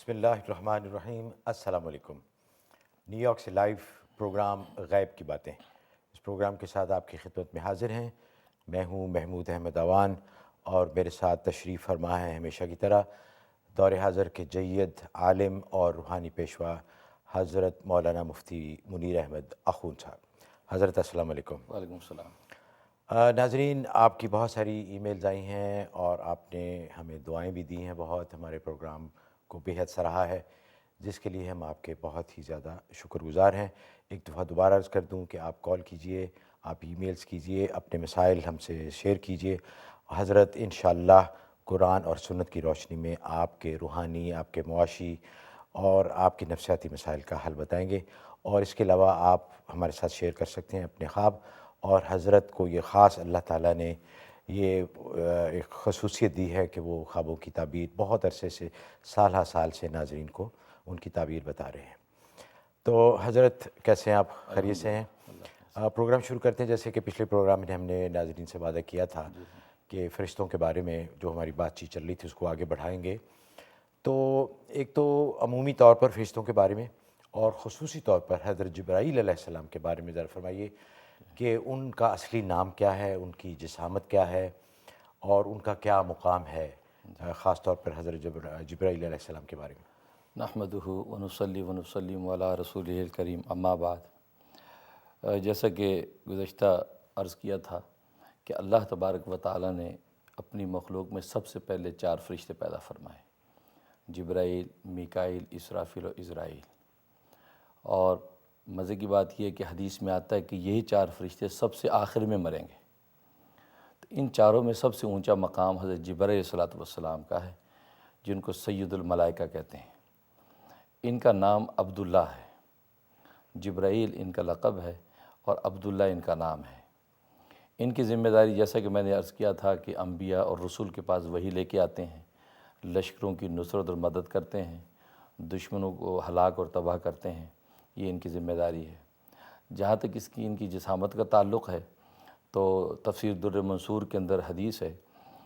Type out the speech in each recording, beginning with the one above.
بسم اللہ الرحمن الرحیم۔ السلام علیکم۔ نیو یارک سے لائیو پروگرام غیب کی باتیں، اس پروگرام کے ساتھ آپ کی خدمت میں حاضر ہیں۔ میں ہوں محمود احمد اوان، اور میرے ساتھ تشریف فرما ہے ہمیشہ کی طرح دور حاضر کے جید عالم اور روحانی پیشوا حضرت مولانا مفتی منیر احمد اخون صاحب۔ حضرت السلام علیکم۔ وعلیکم السلام۔ ناظرین، آپ کی بہت ساری ای میلز آئی ہیں اور آپ نے ہمیں دعائیں بھی دی ہیں، بہت ہمارے پروگرام کو بہت سراہا ہے، جس کے لیے ہم آپ کے بہت ہی زیادہ شکر گزار ہیں۔ ایک دفعہ دوبارہ عرض کر دوں کہ آپ کال کیجئے، آپ ای میلز کیجئے، اپنے مسائل ہم سے شیئر کیجئے۔ حضرت انشاءاللہ قرآن اور سنت کی روشنی میں آپ کے روحانی، آپ کے معاشی اور آپ کے نفسیاتی مسائل کا حل بتائیں گے۔ اور اس کے علاوہ آپ ہمارے ساتھ شیئر کر سکتے ہیں اپنے خواب، اور حضرت کو یہ خاص اللہ تعالیٰ نے یہ ایک خصوصیت دی ہے کہ وہ خوابوں کی تعبیر بہت عرصے سے، سالہ سال سے ناظرین کو ان کی تعبیر بتا رہے ہیں۔ تو حضرت کیسے ہیں آپ؟ خیریت سے ہیں؟ پروگرام شروع کرتے ہیں۔ جیسے کہ پچھلے پروگرام میں ہم نے ناظرین سے وعدہ کیا تھا کہ فرشتوں کے بارے میں جو ہماری بات چیت چل رہی تھی اس کو آگے بڑھائیں گے۔ تو ایک تو عمومی طور پر فرشتوں کے بارے میں، اور خصوصی طور پر حضرت جبرائیل علیہ السلام کے بارے میں ذرا فرمائیے کہ ان کا اصلی نام کیا ہے، ان کی جسامت کیا ہے، اور ان کا کیا مقام ہے، خاص طور پر حضرت جبرائیل علیہ السلام کے بارے میں۔ نحمدہ ونصلی ونسلم علی رسولہ الکریم، اما بعد۔ جیسا کہ گزشتہ عرض کیا تھا کہ اللہ تبارک و تعالیٰ نے اپنی مخلوق میں سب سے پہلے 4 فرشتے پیدا فرمائے: جبرائیل، میکائیل، اسرافیل اور عزرائیل۔ اور مزے کی بات یہ ہے کہ حدیث میں آتا ہے کہ یہی 4 فرشتے سب سے آخر میں مریں گے۔ تو ان چاروں میں سب سے اونچا مقام حضرت جبرائیل علیہ السلام کا ہے، جن کو سید الملائکہ کہتے ہیں۔ ان کا نام عبداللہ ہے۔ جبرائیل ان کا لقب ہے اور عبداللہ ان کا نام ہے۔ ان کی ذمہ داری، جیسا کہ میں نے عرض کیا تھا، کہ انبیاء اور رسول کے پاس وحی لے کے آتے ہیں، لشکروں کی نصرت اور مدد کرتے ہیں، دشمنوں کو ہلاک اور تباہ کرتے ہیں، یہ ان کی ذمہ داری ہے۔ جہاں تک ان کی جسامت کا تعلق ہے تو تفسیر در منصور کے اندر حدیث ہے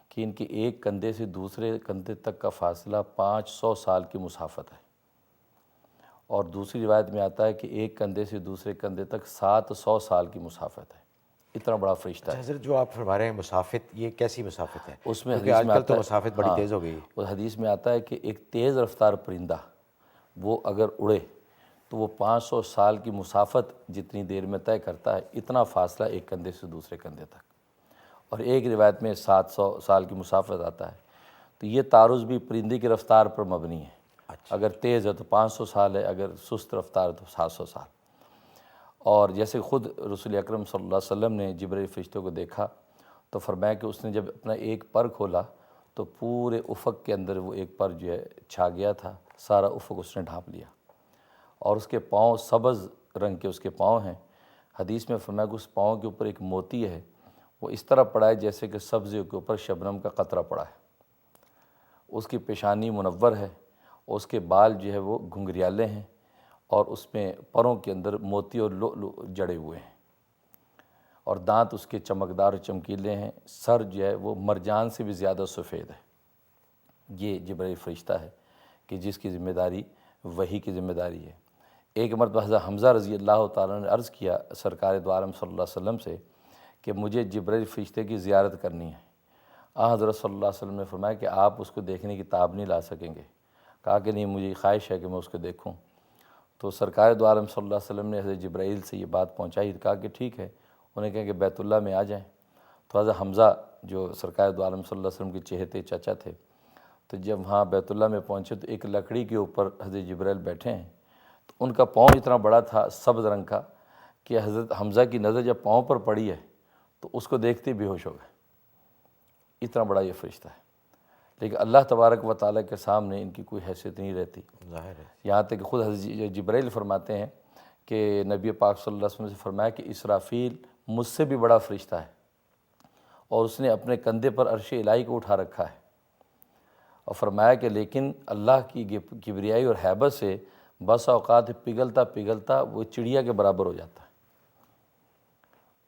کہ ان کے ایک کندھے سے دوسرے کندھے تک کا فاصلہ 500 سال کی مسافت ہے، اور دوسری روایت میں آتا ہے کہ ایک کندھے سے دوسرے کندھے تک 700 سال کی مسافت ہے۔ اتنا بڑا فرشتہ ہے۔ حضرت جو آپ فرما رہے ہیں مسافت، یہ کیسی مسافت ہے؟ اس میں کیونکہ حدیث آج میں کل آتا تو ہے، مسافت بڑی تیز ہو گئی ہے۔ اس حدیث میں آتا ہے کہ ایک تیز رفتار پرندہ وہ اگر اڑے تو وہ 500 سال کی مسافت جتنی دیر میں طے کرتا ہے، اتنا فاصلہ ایک کندھے سے دوسرے کندھے تک، اور ایک روایت میں 700 سال کی مسافت آتا ہے۔ تو یہ تعارض بھی پرندے کی رفتار پر مبنی ہے۔ اگر تیز ہے تو 500 سال ہے، اگر سست رفتار ہے تو 700 سال۔ اور جیسے خود رسول اکرم صلی اللہ علیہ وسلم نے جبرائیل فرشتے کو دیکھا تو فرمایا کہ اس نے جب اپنا ایک پر کھولا تو پورے افق کے اندر وہ ایک پر جو ہے چھا گیا تھا، سارا افق اس نے ڈھانپ لیا، اور اس کے پاؤں سبز رنگ کے اس کے پاؤں ہیں۔ حدیث میں فرمایا کہ اس پاؤں کے اوپر ایک موتی ہے، وہ اس طرح پڑا ہے جیسے کہ سبزے کے اوپر شبنم کا قطرہ پڑا ہے۔ اس کی پیشانی منور ہے، اس کے بال جو ہے وہ گھنگریالے ہیں، اور اس میں پروں کے اندر موتی اور لؤلؤ جڑے ہوئے ہیں، اور دانت اس کے چمکدار اور چمکیلے ہیں۔ سر جو ہے وہ مرجان سے بھی زیادہ سفید ہے۔ یہ جبرائیل فرشتہ ہے کہ جس کی ذمہ داری وحی کی ذمہ داری ہے۔ ایک مرتبہ حضرت حمزہ رضی اللہ تعالیٰ نے عرض کیا سرکار دو عالم صلی اللہ علیہ وسلم سے کہ مجھے جبرائیل فرشتے کی زیارت کرنی ہے۔ حضرت صلی اللہ علیہ وسلم نے فرمایا کہ آپ اس کو دیکھنے کی تاب نہیں لا سکیں گے۔ کہا کہ نہیں، مجھے خواہش ہے کہ میں اس کو دیکھوں۔ تو سرکار دو عالم صلی اللہ علیہ وسلم نے حضرت جبرائیل سے یہ بات پہنچائی، کہا کہ ٹھیک ہے، انہیں کہا کہ بیت اللہ میں آ جائیں۔ تو حضرت حمزہ جو سرکار دو عالم صلی اللہ علیہ وسلم کے چہیتے چچا تھے، تو جب وہاں بیت اللہ میں پہنچے تو ایک لکڑی کے اوپر حضرت جبرائیل بیٹھے ہیں، تو ان کا پاؤں اتنا بڑا تھا سبز رنگ کا کہ حضرت حمزہ کی نظر جب پاؤں پر پڑی ہے تو اس کو دیکھتے ہی بے ہوش ہو گئے۔ اتنا بڑا یہ فرشتہ ہے، لیکن اللہ تبارک و تعالیٰ کے سامنے ان کی کوئی حیثیت نہیں رہتی۔ ظاہر ہے۔ یہاں تک کہ خود حضرت جبرائیل فرماتے ہیں کہ نبی پاک صلی اللہ علیہ وسلم سے فرمایا کہ اسرافیل مجھ سے بھی بڑا فرشتہ ہے، اور اس نے اپنے کندھے پر عرش الہی کو اٹھا رکھا ہے، اور فرمایا کہ لیکن اللہ کی کبریائی اور ہیبت سے بس اوقات پگھلتا پگھلتا وہ چڑیا کے برابر ہو جاتا ہے۔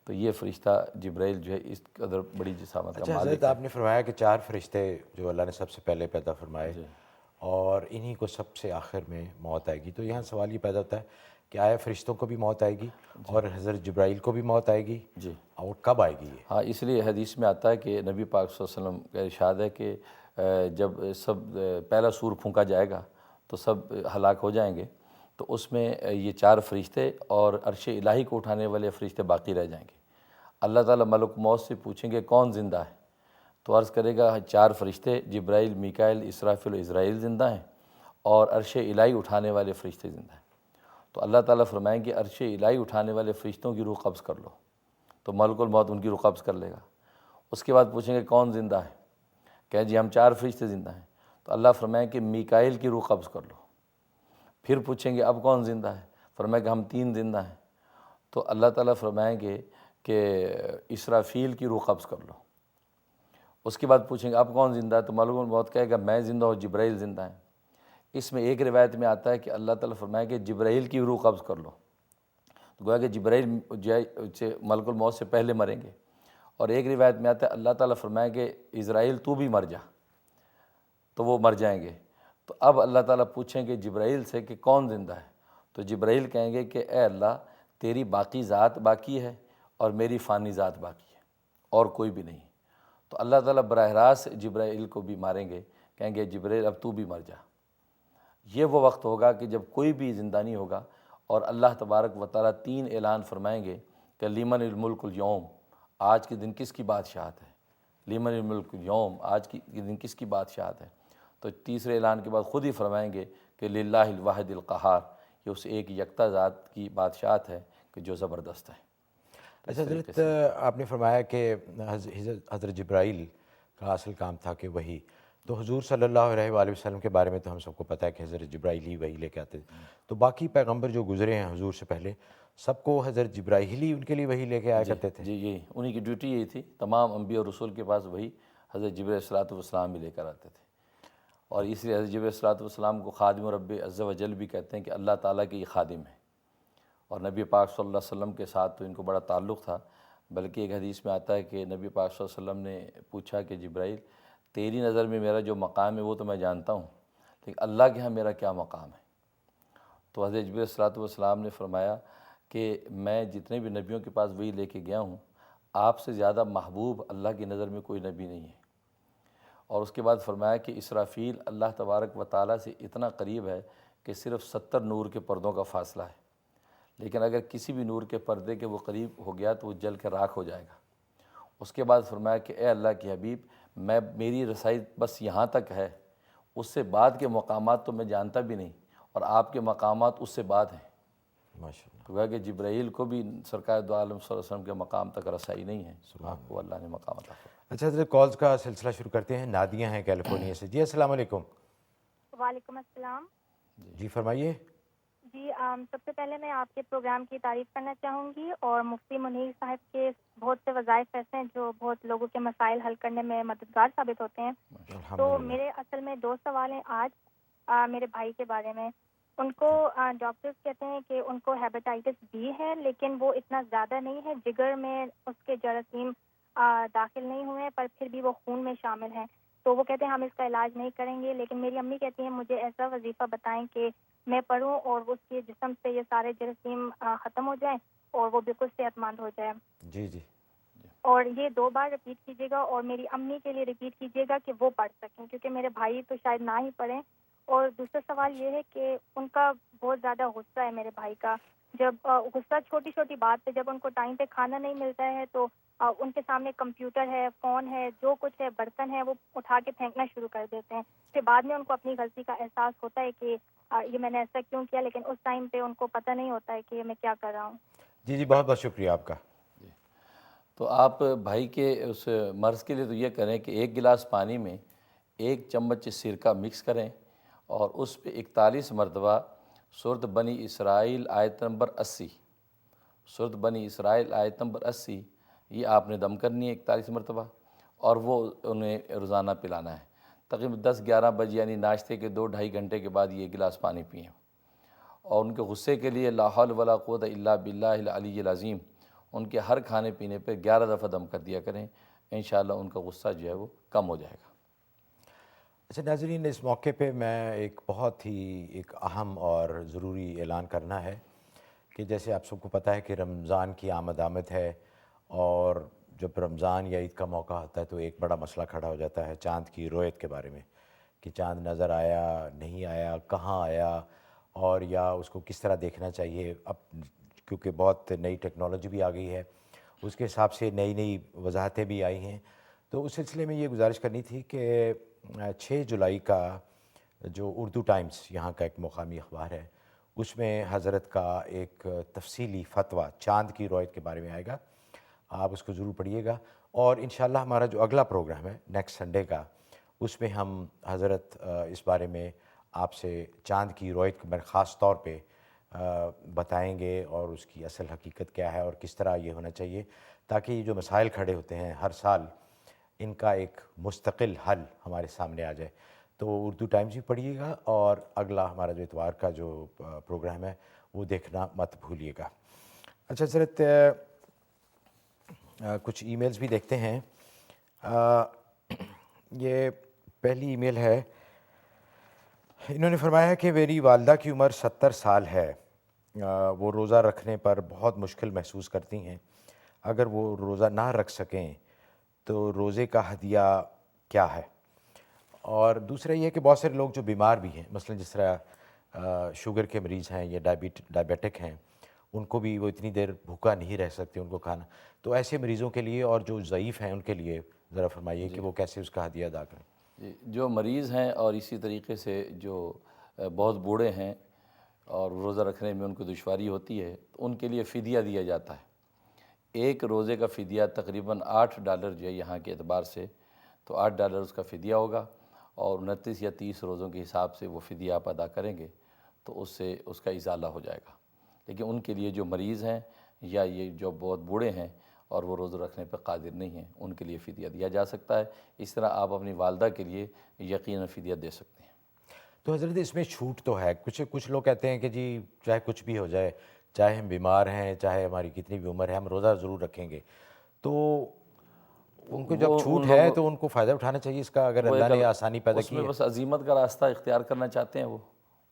تو یہ فرشتہ جبرائیل جو ہے اس قدر بڑی جسامت کا اچھا مالک حضرت، ہے۔ آپ نے فرمایا کہ 4 فرشتے جو اللہ نے سب سے پہلے پیدا فرمائے، اور انہی کو سب سے آخر میں موت آئے گی. تو یہاں سوال یہ پیدا ہوتا ہے کہ آیا فرشتوں کو بھی موت آئے گی اور حضرت جبرائیل کو بھی موت آئے گی؟ جی اور کب آئے گی یہ؟ ہاں، اس لیے حدیث میں آتا ہے کہ نبی پاک صلی اللہ علیہ وسلم کا ارشاد ہے کہ جب سب پہلا سور پھونکا جائے گا تو سب ہلاک ہو جائیں گے، تو اس میں یہ 4 فرشتے اور عرش الہی کو اٹھانے والے فرشتے باقی رہ جائیں گے. اللہ تعالیٰ ملک موت سے پوچھیں گے کون زندہ ہے، تو عرض کرے گا 4 فرشتے جبرائیل، میکائیل، اسرافیل و عزرائیل زندہ ہیں، اور عرش الہی اٹھانے والے فرشتے زندہ ہیں. تو اللہ تعالیٰ فرمائیں گے عرش الہی اٹھانے والے فرشتوں کی روح قبض کر لو، تو ملک الموت ان کی روح قبض کر لے گا. اس کے بعد پوچھیں گے کون زندہ ہے، کہیں جی ہم 4 فرشتے زندہ ہیں، تو اللہ فرمائیں کہ میکائیل کی روح قبض کر لو. پھر پوچھیں گے اب کون زندہ ہے، فرمائیں کہ ہم 3 زندہ ہیں، تو اللہ تعالیٰ فرمائیں گے کہ اسرافیل کی روح قبض کر لو. اس کے بعد پوچھیں گے اب کون زندہ ہے، تو ملک الموت کہے گا میں زندہ ہوں، جبرائیل زندہ ہیں. اس میں ایک روایت میں آتا ہے کہ اللہ تعالیٰ فرمائے کہ جبرائیل کی روح قبض کر لو، تو گویا کہ جبرائیل ملک الموت سے پہلے مریں گے. اور ایک روایت میں آتا ہے اللہ تعالیٰ فرمائے کہ اسرائیل تو بھی مر جا، تو وہ مر جائیں گے. تو اب اللہ تعالیٰ پوچھیں گے جبرائیل سے کہ کون زندہ ہے، تو جبرائیل کہیں گے کہ اے اللہ تیری باقی ذات باقی ہے اور میری فانی ذات باقی ہے اور کوئی بھی نہیں. تو اللہ تعالیٰ براہ راست جبرائیل کو بھی ماریں گے، کہیں گے جبرائیل اب تو بھی مر جا. یہ وہ وقت ہوگا کہ جب کوئی بھی زندہ نہیں ہوگا، اور اللہ تبارک و تعالیٰ 3 اعلان فرمائیں گے کہ لیمن الملک اليوم، آج کے دن کس کی بادشاہت ہے، لیمن الملک اليوم، آج کے دن کس کی بادشاہت ہے. تو تیسرے اعلان کے بعد خود ہی فرمائیں گے کہ للہ الواحد القہار، یہ اس ایک یکتا ذات کی بادشاہت ہے کہ جو زبردست ہے. اچھا حضرت، آپ نے فرمایا کہ حضرت جبرائیل کا اصل کام تھا کہ وہی، تو حضور صلی اللہ علیہ وآلہ وسلم کے بارے میں تو ہم سب کو پتہ ہے کہ حضرت جبرائیل ہی وہی لے کے آتے تھے. تو باقی پیغمبر جو گزرے ہیں حضور سے پہلے، سب کو حضرت جبرائیل ہی ان کے لیے وہی لے کے آیا کرتے تھے؟ جی یہی انہی کی ڈیوٹی یہی تھی. تمام انبیاء اور رسول کے پاس وہی حضرت جبرائیل صلاۃ والسلام بھی لے کر آتے تھے. اور اس لیے حضرت جبرائیل صلاۃ والسلام کو خادم رب عز و جل بھی کہتے ہیں کہ اللہ تعالیٰ کے یہ خادم ہیں. اور نبی پاک صلی اللہ علیہ وسلم کے ساتھ تو ان کو بڑا تعلق تھا، بلکہ ایک حدیث میں آتا ہے کہ نبی پاک صلی اللہ علیہ وسلم نے پوچھا کہ جبرائیل تیری نظر میں میرا جو مقام ہے وہ تو میں جانتا ہوں، لیکن اللہ کے ہاں میرا کیا مقام ہے. تو حضرت جبرائیل صلاۃ والسلام نے فرمایا کہ میں جتنے بھی نبیوں کے پاس وہی لے کے گیا ہوں، آپ سے زیادہ محبوب اللہ کی نظر میں کوئی نبی نہیں ہے. اور اس کے بعد فرمایا کہ اسرافیل اللہ تبارک و تعالیٰ سے اتنا قریب ہے کہ صرف 70 نور کے پردوں کا فاصلہ ہے، لیکن اگر کسی بھی نور کے پردے کے وہ قریب ہو گیا تو وہ جل کے راکھ ہو جائے گا. اس کے بعد فرمایا کہ اے اللہ کے حبیب، میری رسائی بس یہاں تک ہے، اس سے بعد کے مقامات تو میں جانتا بھی نہیں، اور آپ کے مقامات اس سے بعد ہیں. ماشاء اللہ. تو کہا کہ جبرائیل کو بھی سرکار دو عالم صلی اللہ علیہ وسلم کے مقام تک رسائی نہیں ہے، آپ کو اللہ نے مقام عطا فرمایا. اچھا حضرت، کالز کا سلسلہ شروع کرتے ہیں. نادیہ ہیں کیلیفورنیا سے. جی السلام علیکم. وعلیکم السلام. جی فرمائیے. جی سب سے پہلے میں آپ کے پروگرام کی تعریف کرنا چاہوں گی، اور مفتی منیر صاحب کے بہت سے وظائف ایسے ہیں جو بہت لوگوں کے مسائل حل کرنے میں مددگار ثابت ہوتے ہیں. تو الحمدللہ. میرے اصل میں 2 سوال ہیں آج میرے بھائی کے بارے میں. ان کو ڈاکٹرز کہتے ہیں کہ ان کو ہیپاٹائٹس بی ہے، لیکن وہ اتنا زیادہ نہیں ہے، جگر میں اس کے جراثیم داخل نہیں ہوئے ہیں، پر پھر بھی وہ خون میں شامل ہیں. تو وہ کہتے ہیں ہم اس کا علاج نہیں کریں گے، لیکن میری امی کہتی ہیں مجھے ایسا وظیفہ بتائیں کہ میں پڑھوں اور اس کے جسم سے یہ سارے جراثیم ختم ہو جائیں اور وہ بالکل صحت مند ہو جائے. جی جی. اور یہ 2 بار رپیٹ کیجیے گا، اور میری امی کے لیے رپیٹ کیجیے گا کہ وہ پڑھ سکیں، کیونکہ میرے بھائی تو شاید نہ ہی پڑھیں. اور دوسرا سوال یہ ہے کہ ان کا بہت زیادہ غصہ ہے میرے بھائی کا. جب غصہ چھوٹی چھوٹی بات پہ، جب ان کو ٹائم پہ کھانا نہیں ملتا ہے تو ان کے سامنے کمپیوٹر ہے، فون ہے، جو کچھ ہے، برتن ہے، وہ اٹھا کے پھینکنا شروع کر دیتے ہیں. پھر بعد میں ان کو اپنی غلطی کا احساس ہوتا ہے کہ یہ میں نے ایسا کیوں کیا، لیکن اس ٹائم پہ ان کو پتہ نہیں ہوتا ہے کہ میں کیا کر رہا ہوں. جی جی، بہت بہت شکریہ آپ کا. تو آپ بھائی کے اس مرض کے لیے تو یہ کریں کہ 1 گلاس پانی میں 1 چمچ سرکہ مکس کریں، اور اس پہ 41 مرتبہ سورۃ بنی اسرائیل آیت نمبر 80، سورۃ بنی اسرائیل آیت نمبر 80 یہ آپ نے دم کرنی ہے 41 مرتبہ، اور وہ انہیں روزانہ پلانا ہے. تقریباً 10-11 بجے یعنی ناشتے کے 2-2.5 گھنٹے کے بعد یہ گلاس پانی پئیں. اور ان کے غصے کے لیے لا حول ولا قوت الا باللہ العلی العظیم ان کے ہر کھانے پینے پہ 11 دفعہ دم کر دیا کریں. انشاءاللہ ان کا غصہ جو ہے وہ کم ہو جائے گا. اچھا ناظرین، اس موقع پہ میں ایک بہت ہی ایک اہم اور ضروری اعلان کرنا ہے کہ جیسے آپ سب کو پتہ ہے کہ رمضان کی آمد ہے، اور جب رمضان یا عید کا موقع ہوتا ہے تو ایک بڑا مسئلہ کھڑا ہو جاتا ہے چاند کی رویت کے بارے میں، کہ چاند نظر آیا نہیں آیا، کہاں آیا، اور یا اس کو کس طرح دیکھنا چاہیے۔ اب کیونکہ بہت نئی ٹیکنالوجی بھی آ گئی ہے، اس کے حساب سے نئی نئی وضاحتیں بھی آئی ہیں، تو اس سلسلے میں یہ گزارش کرنی تھی کہ 6 جولائی کا جو اردو ٹائمز یہاں کا ایک مقامی اخبار ہے، اس میں حضرت کا ایک تفصیلی فتویٰ چاند کی رویت کے بارے میں آئے گا، آپ اس کو ضرور پڑھیے گا۔ اور انشاءاللہ ہمارا جو اگلا پروگرام ہے نیکسٹ سنڈے کا، اس میں ہم حضرت اس بارے میں آپ سے چاند کی رویت میں خاص طور پہ بتائیں گے، اور اس کی اصل حقیقت کیا ہے اور کس طرح یہ ہونا چاہیے، تاکہ یہ جو مسائل کھڑے ہوتے ہیں ہر سال، ان کا ایک مستقل حل ہمارے سامنے آ جائے۔ تو اردو ٹائمز بھی پڑھیے گا، اور اگلا ہمارا جو اتوار کا جو پروگرام ہے وہ دیکھنا مت بھولیے گا۔ اچھا حضرت، کچھ ای میلز بھی دیکھتے ہیں۔ یہ پہلی ای میل ہے، انہوں نے فرمایا کہ میری والدہ کی عمر 70 سال ہے، وہ روزہ رکھنے پر بہت مشکل محسوس کرتی ہیں، اگر وہ روزہ نہ رکھ سکیں تو روزے کا ہدیہ کیا ہے؟ اور دوسرا یہ کہ بہت سارے لوگ جو بیمار بھی ہیں، مثلا جس طرح شوگر کے مریض ہیں یا ڈائبیٹک ہیں، ان کو بھی وہ اتنی دیر بھوکا نہیں رہ سکتے، ان کو کھانا، تو ایسے مریضوں کے لیے اور جو ضعیف ہیں ان کے لیے ذرا فرمائیے کہ وہ کیسے اس کا ہدیہ ادا کریں۔ جی، جو مریض ہیں اور اسی طریقے سے جو بہت بوڑھے ہیں اور روزہ رکھنے میں ان کو دشواری ہوتی ہے، تو ان کے لیے فدیہ دیا جاتا ہے۔ ایک روزے کا فدیہ تقریباً $8 جو ہے یہاں کے اعتبار سے، تو $8 اس کا فدیہ ہوگا، اور 29 یا 30 روزوں کے حساب سے وہ فدیہ آپ ادا کریں گے تو اس سے اس کا ازالہ ہو جائے گا۔ لیکن ان کے لیے جو مریض ہیں یا یہ جو بہت بوڑھے ہیں اور وہ روزہ رکھنے پہ قادر نہیں ہیں، ان کے لیے فدیہ دیا جا سکتا ہے۔ اس طرح آپ اپنی والدہ کے لیے یقیناً فدیہ دے سکتے ہیں۔ تو حضرت اس میں چھوٹ تو ہے، کچھ لوگ کہتے ہیں کہ جی چاہے کچھ بھی ہو جائے، چاہے ہم بیمار ہیں، چاہے ہماری کتنی بھی عمر ہے، ہم روزہ ضرور رکھیں گے، تو ان کو جب وہ چھوٹ ان ہے لوگوں تو ان کو فائدہ اٹھانا چاہیے اس کا، اگر وہ اللہ ایک نے آسانی پیدا اس کی میں ہے۔ بس عزیمت کا راستہ اختیار کرنا چاہتے ہیں،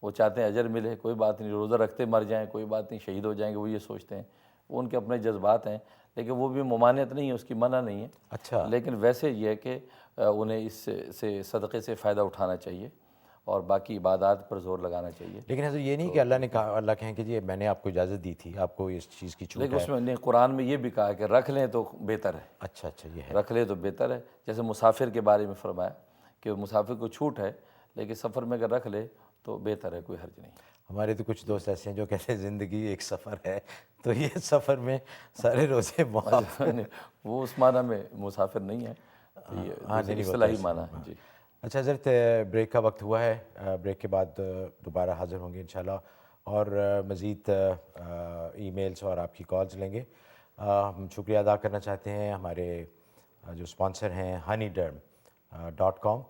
وہ چاہتے ہیں اجر ملے، کوئی بات نہیں، روزہ رکھتے مر جائیں کوئی بات نہیں، شہید ہو جائیں گے، وہ یہ سوچتے ہیں، وہ ان کے اپنے جذبات ہیں، لیکن وہ بھی ممانعت نہیں ہے، اس کی منع نہیں ہے۔ اچھا، لیکن ویسے یہ ہے کہ انہیں اس سے صدقے سے فائدہ اٹھانا چاہیے اور باقی عبادات پر زور لگانا چاہیے۔ لیکن حضرت یہ نہیں کہ اللہ نے کہا، اللہ کہیں کہ جی میں نے آپ کو اجازت دی تھی، آپ کو اس چیز کی چھوٹ لیکن ہے۔ اس میں نے قرآن میں یہ بھی کہا کہ رکھ لیں تو بہتر ہے، اچھا یہ ہے۔ رکھ لے تو بہتر ہے۔ جیسے مسافر کے بارے میں فرمایا کہ مسافر کو چھوٹ ہے، لیکن سفر میں اگر رکھ لے تو بہتر ہے، کوئی حرج نہیں۔ ہمارے تو کچھ دوست ایسے ہیں جو کہتے ہیں زندگی ایک سفر ہے، تو یہ سفر میں سارے روزے معاف ہیں۔ وہ اس معنی میں مسافر نہیں ہے، یہ دوسرے نہیں اصطلاحی ہوتا معنی ہے۔ جی، اچھا حضرت، بریک کا وقت ہوا ہے، بریک کے بعد دوبارہ حاضر ہوں گے انشاءاللہ، اور مزید ای میلز اور آپ کی کالز لیں گے۔ ہم شکریہ ادا کرنا چاہتے ہیں ہمارے جو سپانسر ہیں honeyderm.com۔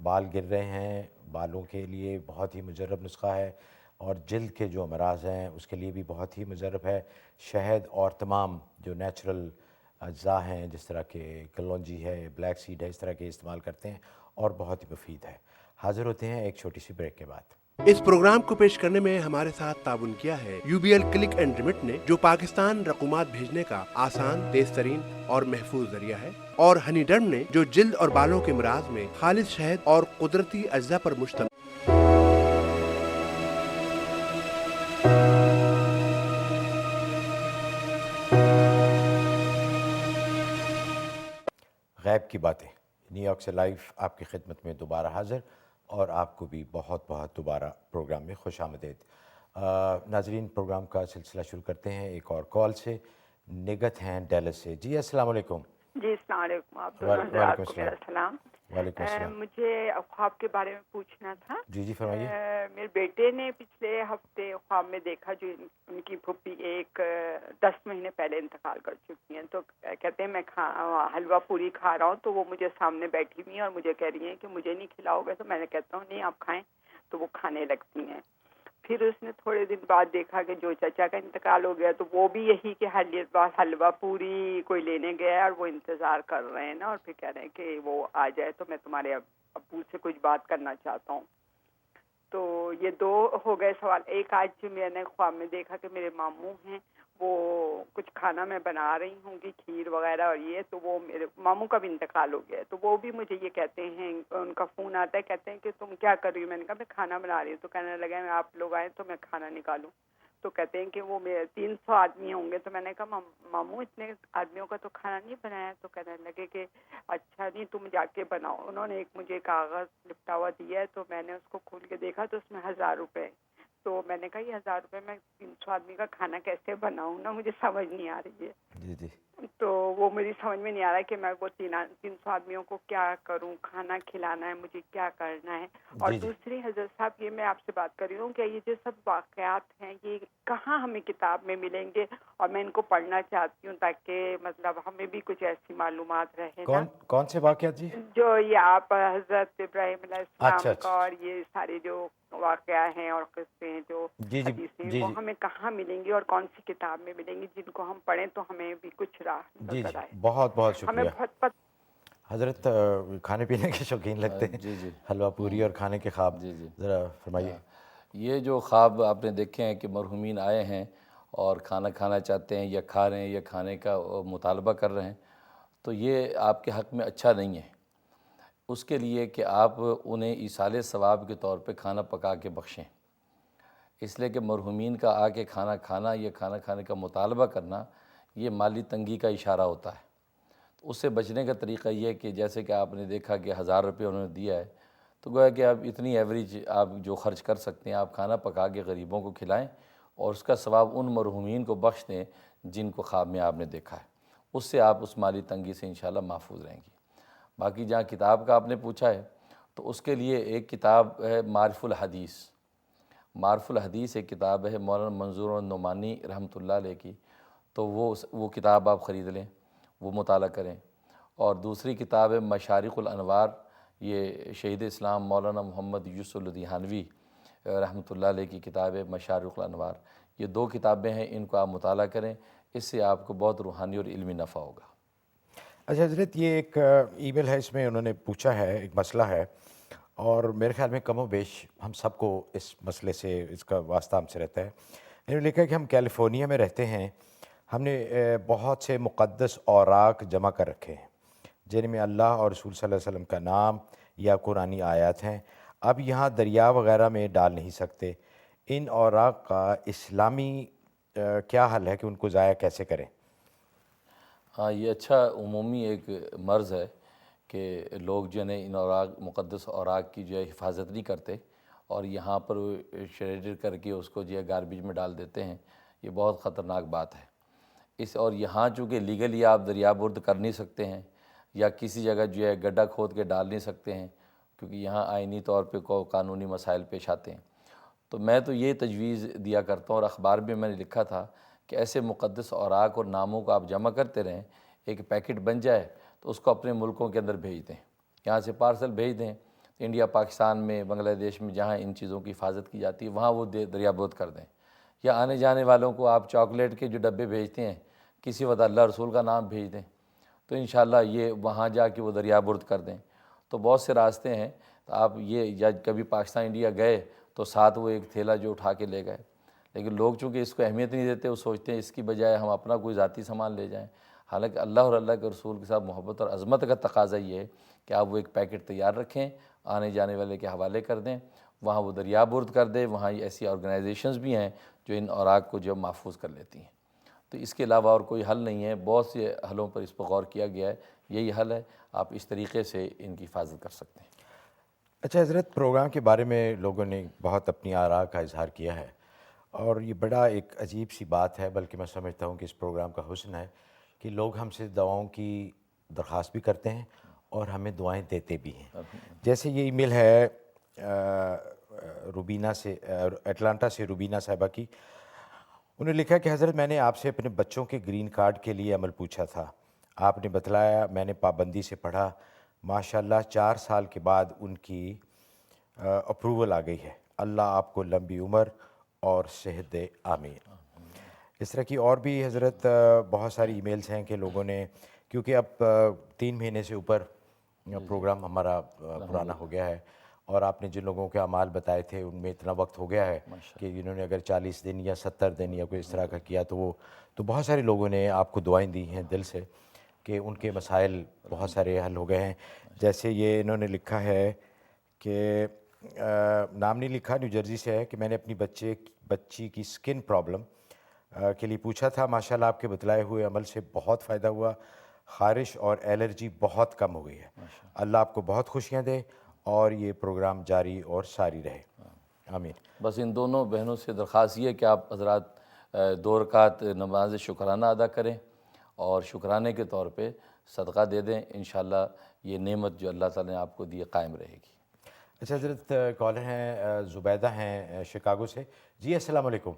بال گر رہے ہیں، بالوں کے لیے بہت ہی مجرب نسخہ ہے، اور جلد کے جو امراض ہیں اس کے لیے بھی بہت ہی مجرب ہے۔ شہد اور تمام جو نیچرل اجزاء ہیں، جس طرح کہ کلونجی ہے، بلیک سیڈ ہے، اس طرح کے استعمال کرتے ہیں اور بہت ہی مفید ہے۔ حاضر ہوتے ہیں ایک چھوٹی سی بریک کے بعد۔ اس پروگرام کو پیش کرنے میں ہمارے ساتھ تعاون کیا ہے UBL کلک اینڈ ریمٹ نے، جو پاکستان رقومات بھیجنے کا آسان، تیز ترین اور محفوظ ذریعہ ہے، اور ہنی ڈرم نے، جو جلد اور بالوں کے امراض میں خالص شہد اور قدرتی اجزاء پر مشتمل۔ غیب کی باتیں نیو یارک سے لائیو آپ کی خدمت میں دوبارہ حاضر، اور آپ کو بھی بہت بہت دوبارہ پروگرام میں خوش آمدید۔ ناظرین، پروگرام کا سلسلہ شروع کرتے ہیں ایک اور کال سے۔ نگت ہیں ڈیلس سے۔ جی السلام علیکم۔ جی السلام علیکم، آپ دونوں وعلیکم حضرات کو السلام۔ میرا سلام۔ وعلیکم السلام۔ مجھے خواب کے بارے میں پوچھنا تھا۔ جی فرمائیے۔ میرے بیٹے نے پچھلے ہفتے خواب میں دیکھا جو ان کی پھوپھی 10 مہینے پہلے انتقال کر چکی ہیں، تو کہتے ہیں میں حلوہ پوری کھا رہا ہوں تو وہ مجھے سامنے بیٹھی ہوئی ہیں اور مجھے کہہ رہی ہیں کہ مجھے نہیں کھلاؤ گے، تو میں نے کہتا ہوں نہیں آپ کھائیں، تو وہ کھانے لگتی ہیں۔ پھر اس نے تھوڑے دن بعد دیکھا کہ جو چچا کا انتقال ہو گیا تو وہ بھی یہی کہ حلوہ پوری کوئی لینے گیا اور وہ انتظار کر رہے ہیں نا، اور پھر کہہ رہے ہیں کہ وہ آ جائے تو میں تمہارے ابو سے کچھ بات کرنا چاہتا ہوں. تو یہ دو ہو گئے سوال. ایک آج میں نے خواب میں دیکھا کہ میرے ماموں ہیں، وہ کچھ کھانا میں بنا رہی ہوں گی، کھیر وغیرہ اور یہ، تو وہ میرے ماموں کا بھی انتقال ہو گیا ہے تو وہ بھی مجھے یہ کہتے ہیں، ان کا فون آتا ہے، کہتے ہیں کہ تم کیا کر رہی ہو؟ میں نے کہا میں کھانا بنا رہی ہوں. تو کہنے لگا میں آپ لوگ آئیں تو میں کھانا نکالوں. تو کہتے ہیں کہ وہ میرے 300 آدمی ہوں گے. تو میں نے کہا ماموں اتنے آدمیوں کا تو کھانا نہیں بنایا. تو کہنے لگے کہ اچھا نہیں تم جا کے بناؤ. انہوں نے مجھے کاغذ لپٹا ہوا دیا ہے تو میں نے اس کو کھول کے دیکھا تو اس میں 1000 روپے. تو میں نے کہا یہ 1000 روپے میں 300 آدمی کا کھانا کیسے بناؤں نا، مجھے سمجھ نہیں آ رہی ہے. جی جی. تو وہ میری سمجھ میں نہیں آ رہا ہے کہ میں وہ 300 آدمیوں کو کیا کروں، کھانا کھلانا ہے مجھے، کیا کرنا ہے. اور جی جی. دوسری حضرت صاحب یہ میں آپ سے بات کر رہی ہوں کہ یہ جو سب واقعات ہیں یہ کہاں ہمیں کتاب میں ملیں گے، اور میں ان کو پڑھنا چاہتی ہوں تاکہ مطلب ہمیں بھی کچھ ایسی معلومات رہے نا. کون سے واقعات جی؟ جو یہ آپ حضرت ابراہیم علیہ السلام اچھا کا اور یہ سارے جو واقعہ ہیں اور قصے ہیں جو جی جی حدیثیں جی وہ جی ہمیں کہاں ملیں گی اور کون سی کتاب میں ملیں گی جن کو ہم پڑھیں تو ہمیں بھی کچھ راہ جی نظر جی. آئے. بہت بہت ہمیں شکریہ بہت حضرت. کھانے پینے کے شوقین لگتے ہیں. جی جی. حلوہ پوری اور کھانے کے خواب جی جی. ذرا فرمائیے. یہ جو خواب آپ نے دیکھے ہیں کہ مرحومین آئے ہیں اور کھانا کھانا چاہتے ہیں یا کھا رہے ہیں یا کھانے کا مطالبہ کر رہے ہیں، تو یہ آپ کے حق میں اچھا نہیں ہے. اس کے لیے کہ آپ انہیں ایصال ثواب کے طور پہ کھانا پکا کے بخشیں. اس لیے کہ مرحومین کا آ کے کھانا کھانا یا کھانا کھانے کا مطالبہ کرنا یہ مالی تنگی کا اشارہ ہوتا ہے. تو اس سے بچنے کا طریقہ یہ ہے کہ جیسے کہ آپ نے دیکھا کہ 1000 روپے انہوں نے دیا ہے، تو گویا کہ آپ اتنی ایوریج آپ جو خرچ کر سکتے ہیں آپ کھانا پکا کے غریبوں کو کھلائیں اور اس کا ثواب ان مرحومین کو بخش دیں جن کو خواب میں آپ نے دیکھا ہے. اس سے آپ اس مالی تنگی سے انشاءاللہ محفوظ رہیں گی. باقی جہاں کتاب کا آپ نے پوچھا ہے تو اس کے لیے ایک کتاب ہے معرف الحدیث. معرف الحدیث ایک کتاب ہے مولانا منظور النعمانی رحمۃ اللہ علیہ کی، تو وہ کتاب آپ خرید لیں، وہ مطالعہ کریں. اور دوسری کتاب ہے مشارق الانوار، یہ شہید اسلام مولانا محمد یوسف لدھیانوی رحمۃ اللہ علیہ کی کتاب ہے مشارق الانوار. یہ 2 کتابیں ہیں، ان کو آپ مطالعہ کریں، اس سے آپ کو بہت روحانی اور علمی نفع ہوگا. اچھا حضرت، یہ ایک ای میل ہے، اس میں انہوں نے پوچھا ہے، ایک مسئلہ ہے اور میرے خیال میں کم و بیش ہم سب کو اس مسئلے سے اس کا واسطہ ہم سے رہتا ہے. انہوں نے لکھا کہ ہم کیلیفورنیا میں رہتے ہیں، ہم نے بہت سے مقدس اوراق جمع کر رکھے ہیں جن میں اللہ اور رسول صلی اللہ علیہ وسلم کا نام یا قرآنی آیات ہیں. اب یہاں دریا وغیرہ میں ڈال نہیں سکتے. ان اوراق کا اسلامی کیا حل ہے کہ ان کو ضائع کیسے کریں؟ ہاں، یہ اچھا عمومی ایک مرض ہے کہ لوگ جو ہے ان اوراق مقدس اوراق کی جو ہے حفاظت نہیں کرتے اور یہاں پر شریڈر کر کے اس کو جو ہے گاربیج میں ڈال دیتے ہیں. یہ بہت خطرناک بات ہے. اور یہاں چونکہ لیگلی آپ دریا برد کر نہیں سکتے ہیں یا کسی جگہ جو ہے گڈھا کھود کے ڈال نہیں سکتے ہیں کیونکہ یہاں آئینی طور پہ قانونی مسائل پیش آتے ہیں. تو میں تو یہ تجویز دیا کرتا ہوں اور اخبار میں نے لکھا تھا کہ ایسے مقدس اوراق اور ناموں کو آپ جمع کرتے رہیں، ایک پیکٹ بن جائے تو اس کو اپنے ملکوں کے اندر بھیج دیں، یہاں سے پارسل بھیج دیں. انڈیا، پاکستان میں، بنگلہ دیش میں جہاں ان چیزوں کی حفاظت کی جاتی ہے وہاں وہ دریا برد کر دیں. یا آنے جانے والوں کو آپ چاکلیٹ کے جو ڈبے بھیجتے ہیں کسی وقت اللہ رسول کا نام بھیج دیں تو انشاءاللہ یہ وہاں جا کے وہ دریا برد کر دیں. تو بہت سے راستے ہیں. تو آپ یہ یا کبھی پاکستان انڈیا گئے تو ساتھ وہ ایک تھیلا جو اٹھا کے لے گئے، لیکن لوگ چونکہ اس کو اہمیت نہیں دیتے، وہ سوچتے ہیں اس کی بجائے ہم اپنا کوئی ذاتی سامان لے جائیں. حالانکہ اللہ اور اللہ کے رسول کے ساتھ محبت اور عظمت کا تقاضا یہ ہے کہ آپ وہ ایک پیکٹ تیار رکھیں، آنے جانے والے کے حوالے کر دیں، وہاں وہ دریا برد کر دیں. وہاں ایسی آرگنائزیشنز بھی ہیں جو ان اوراق کو جو محفوظ کر لیتی ہیں. تو اس کے علاوہ اور کوئی حل نہیں ہے. بہت سے حلوں پر اس پر غور کیا گیا ہے، یہی حل ہے. آپ اس طریقے سے ان کی حفاظت کر سکتے ہیں. اچھا حضرت، پروگرام کے بارے میں لوگوں نے بہت اپنی آراء کا اظہار کیا ہے اور یہ بڑا ایک عجیب سی بات ہے، بلکہ میں سمجھتا ہوں کہ اس پروگرام کا حسن ہے کہ لوگ ہم سے دعاؤں کی درخواست بھی کرتے ہیں اور ہمیں دعائیں دیتے بھی ہیں. جیسے یہ ای میل ہے روبینہ سے، اٹلانٹا سے روبینہ صاحبہ کی. انہوں نے لکھا کہ حضرت میں نے آپ سے اپنے بچوں کے گرین کارڈ کے لیے عمل پوچھا تھا. آپ نے بتلایا، میں نے پابندی سے پڑھا، ماشاءاللہ 4 سال کے بعد ان کی اپروول آ گئی ہے. اللہ آپ کو لمبی عمر اور صحت دے، آمین۔ اس طرح کی اور بھی حضرت بہت ساری ای میلز ہیں کہ لوگوں نے، کیونکہ اب 3 مہینے سے اوپر پروگرام ہمارا پرانا ہو گیا ہے، اور آپ نے جن لوگوں کے اعمال بتائے تھے ان میں اتنا وقت ہو گیا ہے کہ انہوں نے اگر 40 دن یا 70 دن یا کوئی اس طرح کا کیا تو بہت سارے لوگوں نے آپ کو دعائیں دی ہیں دل سے کہ ان کے مسائل بہت سارے حل ہو گئے ہیں۔ جیسے یہ انہوں نے لکھا ہے کہ نام نہیں لکھا، نیو جرسی سے ہے، کہ میں نے اپنی بچی کی سکن پرابلم کے لیے پوچھا تھا، ماشاءاللہ آپ کے بتلائے ہوئے عمل سے بہت فائدہ ہوا، خارش اور الرجی بہت کم ہو گئی ہے۔ اللہ آپ کو بہت خوشیاں دے اور یہ پروگرام جاری اور ساری رہے، آمین۔ بس ان دونوں بہنوں سے درخواست یہ ہے کہ آپ حضرات 2 رکعت نماز شکرانہ ادا کریں اور شکرانے کے طور پہ صدقہ دے دیں، انشاءاللہ یہ نعمت جو اللہ تعالیٰ نے آپ کو دی قائم رہے گی۔ اچھا حضرت، کالر ہیں زبیدہ ہیں شکاگو سے۔ جی السلام علیکم۔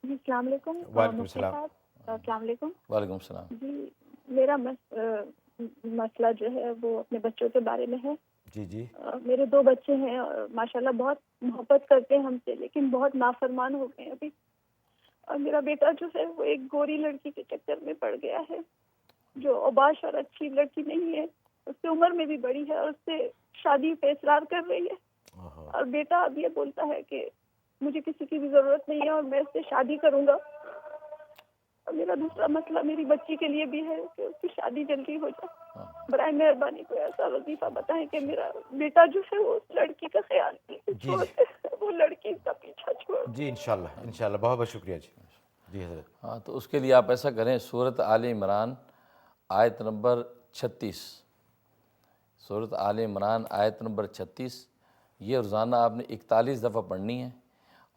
جی السلام علیکم وعلیکم مفتی السلام۔ صاحب، السلام علیکم۔ وعلیکم السلام۔ جی میرا مسئلہ جو ہے وہ اپنے بچوں کے بارے میں ہے۔ جی جی میرے 2 بچے ہیں اور ماشاءاللہ بہت محبت کرتے ہیں ہم سے، لیکن بہت نافرمان ہو گئے ہیں ابھی۔ اور میرا بیٹا جو ہے وہ ایک گوری لڑکی کے چکر میں پڑ گیا ہے جو اوباش اور اچھی لڑکی نہیں ہے، اس سے عمر میں بھی بڑی ہے اور اس سے شادی پہ اصرار کر رہی ہے۔ اور بیٹا اب یہ بولتا ہے کہ مجھے کسی کی بھی ضرورت نہیں ہے اور میں اس سے شادی کروں گا۔ اور میرا دوسرا مسئلہ میری بچی کے لیے بھی ہے کہ اس کی شادی جلدی ہو جائے۔ برائے مہربانی کوئی ایسا وظیفہ بتائیں کہ میرا بیٹا جو ہے وہ اس لڑکی کا خیال چھوڑ دے، وہ لڑکی کا پیچھا چھوڑ دے۔ جی انشاءاللہ بہت بہت شکریہ جی۔ جی حضرت۔ ہاں تو اس کے لیے آپ ایسا کریں، سورۃ آل عمران آیت نمبر 36، سورۃ آل عمران آیت نمبر 36، یہ روزانہ آپ نے 41 دفعہ پڑھنی ہے،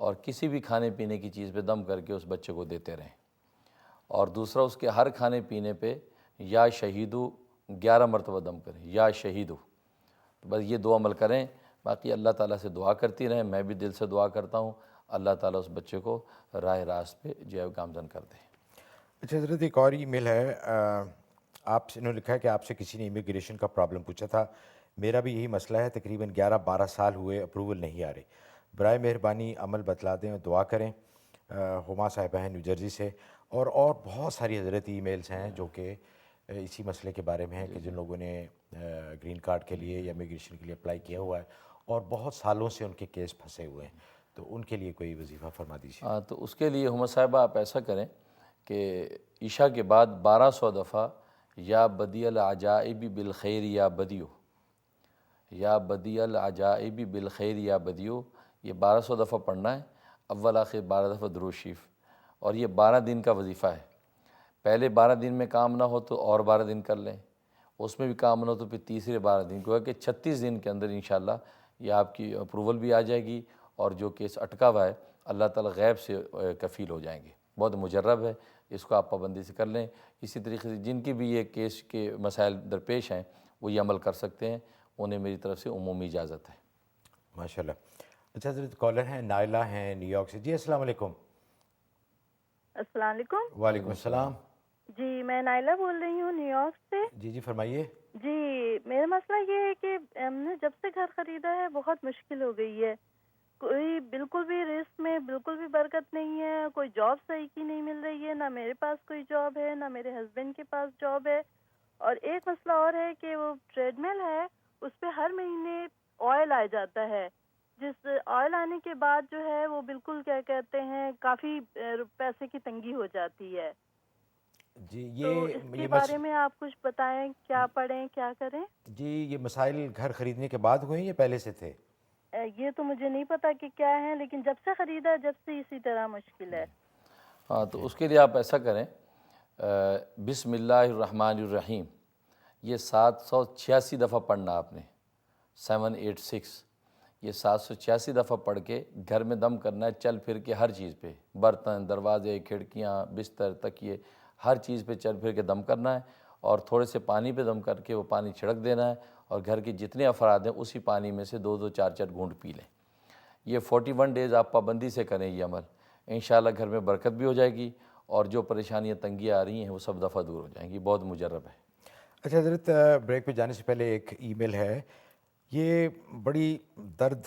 اور کسی بھی کھانے پینے کی چیز پہ دم کر کے اس بچے کو دیتے رہیں۔ اور دوسرا، اس کے ہر کھانے پینے پہ یا شہیدو 11 مرتبہ دم کریں، یا شہیدو۔ بس یہ 2 عمل کریں، باقی اللہ تعالیٰ سے دعا کرتی رہیں۔ میں بھی دل سے دعا کرتا ہوں اللہ تعالیٰ اس بچے کو راہ راست پہ جو ہے گامزن کر دے۔ اچھا حضرت، ایک اور ای میل ہے، آپ سے انہوں نے لکھا ہے کہ آپ سے کسی نے امیگریشن کا پرابلم پوچھا تھا، میرا بھی یہی مسئلہ ہے، تقریباً 11-12 سال ہوئے اپروول نہیں آ رہے، برائے مہربانی عمل بتلا دیں اور دعا کریں۔ ہما صاحبہ ہیں نیو جرسی سے، اور بہت ساری حضرت ای میلز ہیں جو کہ اسی مسئلے کے بارے میں ہیں کہ جن لوگوں نے گرین کارڈ کے لیے یا امیگریشن کے لیے اپلائی کیا ہوا ہے اور بہت سالوں سے ان کے کیس پھنسے ہوئے ہیں، تو ان کے لیے کوئی وظیفہ فرما دیجیے۔ ہاں تو اس کے لیے ہما صاحبہ آپ ایسا کریں کہ عشاء کے بعد 1200 دفعہ یا بدیع العجائب بالخیر یا بدیو، یا بدیع العجائب بالخیر یا بدیو، یہ 1200 دفعہ پڑھنا ہے، اول آخر 12 دفعہ درود شریف، اور یہ 12 دن کا وظیفہ ہے۔ پہلے 12 دن میں کام نہ ہو تو اور 12 دن کر لیں، اس میں بھی کام نہ ہو تو پھر تیسرے 12 دن کو ہے کہ 36 دن کے اندر انشاءاللہ یہ آپ کی اپروول بھی آ جائے گی، اور جو کیس اٹکا ہوا ہے اللہ تعالیٰ غیب سے کفیل ہو جائیں گے۔ بہت مجرب ہے، اس کو آپ پابندی سے کر لیں۔ اسی طریقے سے جن کی بھی یہ کیس کے مسائل درپیش ہیں وہ یہ عمل کر سکتے ہیں، انہیں میری طرف سے عمومی اجازت ہے۔ ماشاءاللہ۔ اچھا حضرت، کالر ہیں نائلہ ہیں نیو یارک سے۔ جی السلام علیکم۔ السلام علیکم۔ وعلیکم السلام۔ جی میں نائلہ بول رہی ہوں نیو یارک سے۔ جی فرمائیے۔ جی میرا مسئلہ یہ ہے کہ ہم نے جب سے گھر خریدا ہے بہت مشکل ہو گئی ہے، کوئی بالکل بھی رزق میں بالکل بھی برکت نہیں ہے، کوئی جاب صحیح کی نہیں مل رہی ہے، نہ میرے پاس کوئی جاب ہے نہ میرے ہسبینڈ کے پاس جاب ہے، اور ایک مسئلہ اور ہے کہ وہ ٹریڈ مل ہے اس پہ ہر مہینے آئل آ جاتا ہے، جس آئل آنے کے بعد جو ہے وہ بالکل کیا کہتے ہیں کافی پیسے کی تنگی ہو جاتی ہے۔ جی تو اس کے بارے میں آپ کچھ بتائیں، کیا پڑھیں کیا کریں؟ جی یہ مسائل گھر خریدنے کے بعد ہوئے ہیں یا پہلے سے تھے؟ یہ تو مجھے نہیں پتا کہ کیا ہے، لیکن جب سے خریدا جب سے اسی طرح مشکل ہے۔ ہاں تو اس کے لیے آپ ایسا کریں، بسم اللہ الرحمن الرحیم، یہ 786 دفعہ پڑھنا آپ نے، 786، یہ 786 دفعہ پڑھ کے گھر میں دم کرنا ہے، چل پھر کے ہر چیز پہ، برتن، دروازے، کھڑکیاں، بستر، تکیے، ہر چیز پہ چل پھر کے دم کرنا ہے، اور تھوڑے سے پانی پہ دم کر کے وہ پانی چھڑک دینا ہے، اور گھر کے جتنے افراد ہیں اسی پانی میں سے 2-2 4-4 گھونٹ پی لیں۔ یہ 41 ڈیز آپ پابندی سے کریں یہ عمل، انشاءاللہ گھر میں برکت بھی ہو جائے گی، اور جو پریشانیاں تنگیاں آ رہی ہیں وہ سب دفعہ دور ہو جائیں گی۔ بہت مجرب ہے۔ اچھا حضرت، بریک پہ جانے سے پہلے ایک ای میل ہے، یہ بڑی درد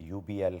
UBL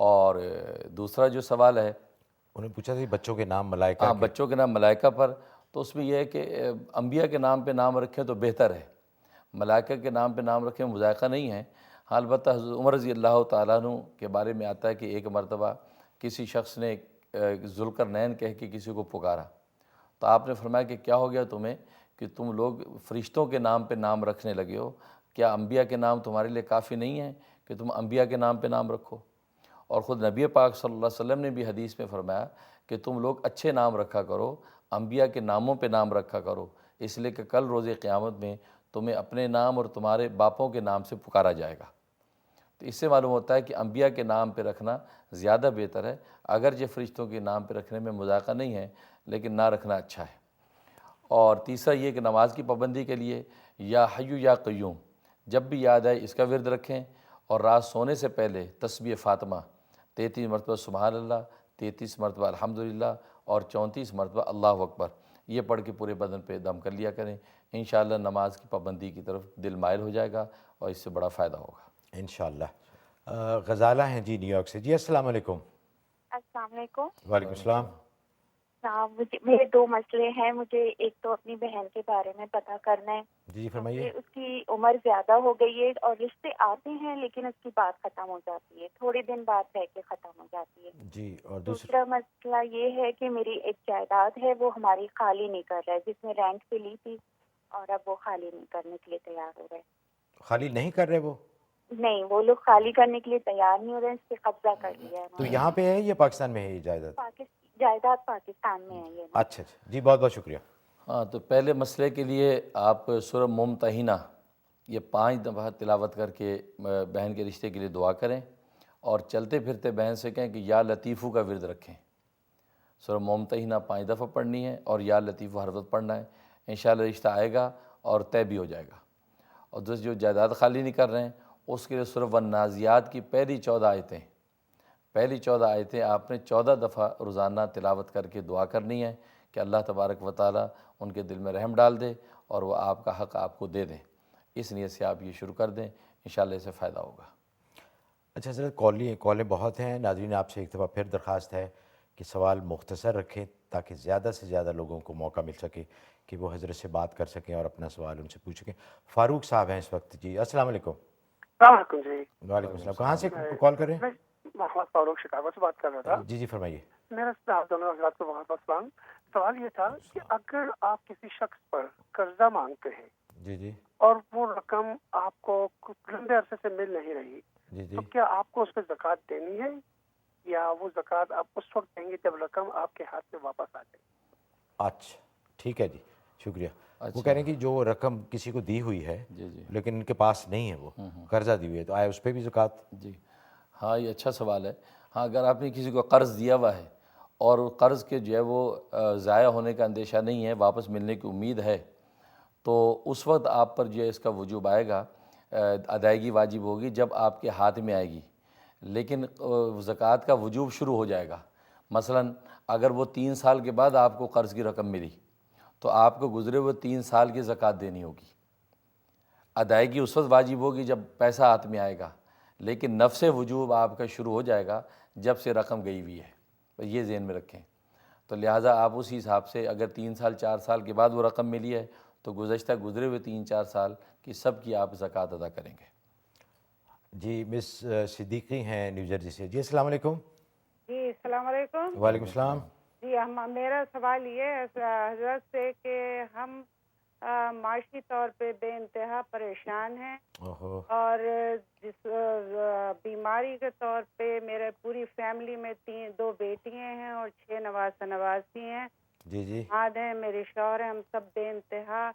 اور دوسرا جو سوال ہے انہوں نے پوچھا تھا کہ بچوں کے نام ملائکہ ہاں کے، بچوں کے نام ملائکہ پر، تو اس میں یہ ہے کہ انبیاء کے نام پہ نام رکھیں تو بہتر ہے، ملائکہ کے نام پہ نام رکھیں مذائقہ نہیں ہے۔ ہاں البتہ حضرت عمر رضی اللہ تعالیٰ عنہ کے بارے میں آتا ہے کہ ایک مرتبہ کسی شخص نے ذوالقرنین کہہ کے کسی کو پکارا، تو آپ نے فرمایا کہ کیا ہو گیا تمہیں کہ تم لوگ فرشتوں کے نام پہ نام رکھنے لگے ہو، کیا انبیاء کے نام تمہارے لیے کافی نہیں ہیں کہ تم انبیاء کے نام پہ نام رکھو؟ اور خود نبی پاک صلی اللہ علیہ وسلم نے بھی حدیث میں فرمایا کہ تم لوگ اچھے نام رکھا کرو، انبیاء کے ناموں پہ نام رکھا کرو، اس لیے کہ کل روز قیامت میں تمہیں اپنے نام اور تمہارے باپوں کے نام سے پکارا جائے گا۔ تو اس سے معلوم ہوتا ہے کہ انبیاء کے نام پہ رکھنا زیادہ بہتر ہے، اگرچہ فرشتوں کے نام پہ رکھنے میں مذائقہ نہیں ہے لیکن نہ رکھنا اچھا ہے۔ اور تیسرا یہ کہ نماز کی پابندی کے لیے یا حیو یا قیوم جب بھی یاد آئے اس کا ورد رکھیں، اور رات سونے سے پہلے تسبیح فاطمہ 33 مرتبہ سبحان اللہ، 33 مرتبہ الحمدللہ اور 34 مرتبہ اللہ اکبر، یہ پڑھ کے پورے بدن پہ دم کر لیا کریں، انشاءاللہ نماز کی پابندی کی طرف دل مائل ہو جائے گا اور اس سے بڑا فائدہ ہوگا انشاءاللہ۔ غزالہ ہیں جی نیو یارک سے، جی السلام علیکم۔ السلام علیکم۔ وعلیکم السلام۔ میرے دو مسئلے ہیں، مجھے ایک تو اپنی بہن کے بارے میں پتہ کرنا ہے۔ جی فرمائیے۔ اس کی عمر زیادہ ہو گئی ہے اور رشتے آتے ہیں لیکن اس کی بات ختم ہو جاتی ہے، تھوڑے دن بعد رہ کے ختم ہو جاتی ہے۔ جی اور دوسرا مسئلہ یہ ہے کہ میری ایک جائیداد ہے، وہ ہماری خالی نہیں کر رہا ہے، جس میں رینٹ پہ لی تھی اور اب وہ خالی نہیں کرنے کے لیے تیار ہو رہے۔ خالی نہیں کر رہے وہ؟ نہیں، وہ لوگ خالی کرنے کے لیے تیار نہیں ہو رہے، اس پہ قبضہ کر لیا ہے تو انہوں یہاں پہ ہے یا پاکستان میں ہے یہ جائیداد؟ نے۔ جائیداد پاکستان میں ہے یہ۔ اچھا اچھا جی، بہت بہت شکریہ۔ ہاں تو پہلے مسئلے کے لیے آپ سورہ ممتحنہ یہ 5 دفعہ تلاوت کر کے بہن کے رشتے کے لیے دعا کریں، اور چلتے پھرتے بہن سے کہیں کہ یا لطیفو کا ورد رکھیں۔ سورہ ممتحنہ 5 دفعہ پڑھنی ہے اور یا لطیفو ہر وقت پڑھنا ہے، انشاءاللہ رشتہ آئے گا اور طے بھی ہو جائے گا۔ اور دوسرے جو جائیداد خالی نہیں کر رہے ہیں اس کے لیے سورہ والنازعات کی پہلی 14 آیتیں آپ نے 14 دفعہ روزانہ تلاوت کر کے دعا کرنی ہے کہ اللہ تبارک و تعالیٰ ان کے دل میں رحم ڈال دے اور وہ آپ کا حق آپ کو دے دیں۔ اس نیت سے آپ یہ شروع کر دیں، انشاءاللہ اس سے فائدہ ہوگا۔ اچھا حضرت، کالیں بہت ہیں، ناظرین آپ سے ایک دفعہ پھر درخواست ہے کہ سوال مختصر رکھیں تاکہ زیادہ سے زیادہ لوگوں کو موقع مل سکے کہ وہ حضرت سے بات کر سکیں اور اپنا سوال ان سے پوچھ سکیں۔ فاروق صاحب ہیں اس وقت، جی السلام علیکم۔ السلام علیکم جی۔ وعلیکم السلام، کہاں سے کال کر رہے ہیں؟ میں محمد فاروق شکاگو سے بات کر رہا تھا۔ جی جی فرمائیے۔ میرا آپ دونوں حضرات کو بہت بہت سلام۔ سوال یہ تھا کہ اگر آپ کسی شخص پر قرضہ مانگتے ہیں جی جی اور وہ رقم آپ کو لمبے عرصے سے مل نہیں رہی، جی جی تو کیا آپ کو اس پہ زکوٰۃ دینی ہے یا وہ زکوٰۃ آپ اس وقت دیں گے جب رقم آپ کے ہاتھ میں واپس آ جائے؟ اچھا ٹھیک ہے جی، شکریہ۔ وہ کہہ رہے ہیں کہ جو رقم کسی کو دی ہوئی ہے جی جی لیکن ان کے پاس نہیں ہے، وہ قرضہ دی ہوئی ہے، تو آئے اس پہ بھی زکوٰۃ؟ جی ہاں یہ اچھا سوال ہے۔ ہاں اگر آپ نے کسی کو قرض دیا ہوا ہے اور قرض کے جو ہے وہ ضائع ہونے کا اندیشہ نہیں ہے، واپس ملنے کی امید ہے، تو اس وقت آپ پر جو ہے اس کا وجوب آئے گا، ادائیگی واجب ہوگی جب آپ کے ہاتھ میں آئے گی، لیکن زکوٰۃ کا وجوب شروع ہو جائے گا۔ مثلا اگر وہ 3 سال کے بعد آپ کو قرض کی رقم ملی تو آپ کو گزرے ہوئے 3 سال کی زکوٰۃ دینی ہوگی۔ ادائیگی اس وقت واجب ہوگی جب پیسہ ہاتھ میں آئے گا، لیکن نفس وجوب آپ کا شروع ہو جائے گا جب سے رقم گئی ہوئی ہے، تو یہ ذہن میں رکھیں۔ تو لہٰذا آپ اسی حساب سے اگر 3 سال 4 سال کے بعد وہ رقم ملی ہے تو گزشتہ گزرے ہوئے 3-4 سال کی سب کی آپ زکوٰۃ ادا کریں گے۔ جی مس صدیقی ہیں نیو جرسی سے، جی السلام علیکم۔ جی السلام علیکم۔ وعلیکم السلام۔ جی میرا سوال یہ ہے حضرت سے کہ ہم معاشی طور پہ بے انتہا پریشان ہیں، اور جس بیماری کے طور پہ میرے پوری فیملی میں 2 بیٹیاں ہیں اور 6 نواسہ نواسی ہیں۔ جی جی بعد ہیں میرے شوہر ہیں، ہم سب بے انتہا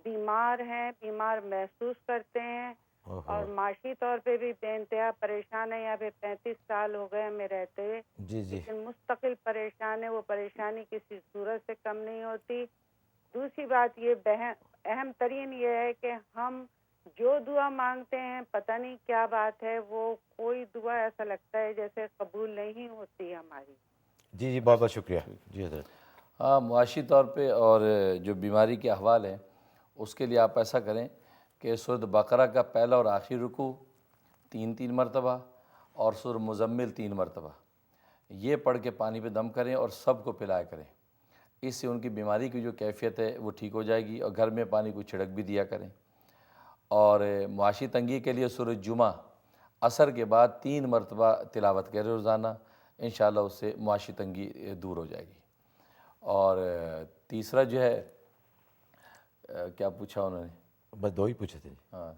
بیمار ہیں، بیمار محسوس کرتے ہیں، اور معاشی طور پہ بھی بے انتہا پریشان ہے۔ یہاں پہ 35 سال ہو گئے ہمیں رہتے ہوئے، جی جی لیکن مستقل پریشان ہے، وہ پریشانی کسی صورت سے کم نہیں ہوتی۔ دوسری بات یہ اہم ترین یہ ہے کہ ہم جو دعا مانگتے ہیں پتہ نہیں کیا بات ہے، وہ کوئی دعا ایسا لگتا ہے جیسے قبول نہیں ہوتی ہماری۔ جی جی بہت بہت شکریہ۔ جی حضرت۔ ہاں معاشی طور پہ اور جو بیماری کے احوال ہیں اس کے لیے آپ ایسا کریں کہ سورۃ بقرہ کا پہلا اور آخری رکوع 3 مرتبہ اور سورہ مزمل 3 مرتبہ یہ پڑھ کے پانی پہ دم کریں اور سب کو پلایا کریں. اس سے ان کی بیماری کی جو کیفیت ہے وہ ٹھیک ہو جائے گی. اور گھر میں پانی کو چھڑک بھی دیا کریں. اور معاشی تنگی کے لیے سورہ جمعہ عصر کے بعد 3 مرتبہ تلاوت کریں روزانہ. انشاءاللہ اس سے معاشی تنگی دور ہو جائے گی. اور تیسرا جو ہے کیا پوچھا انہوں نے؟ بس 2 ہی پوچھے تھے. ہاں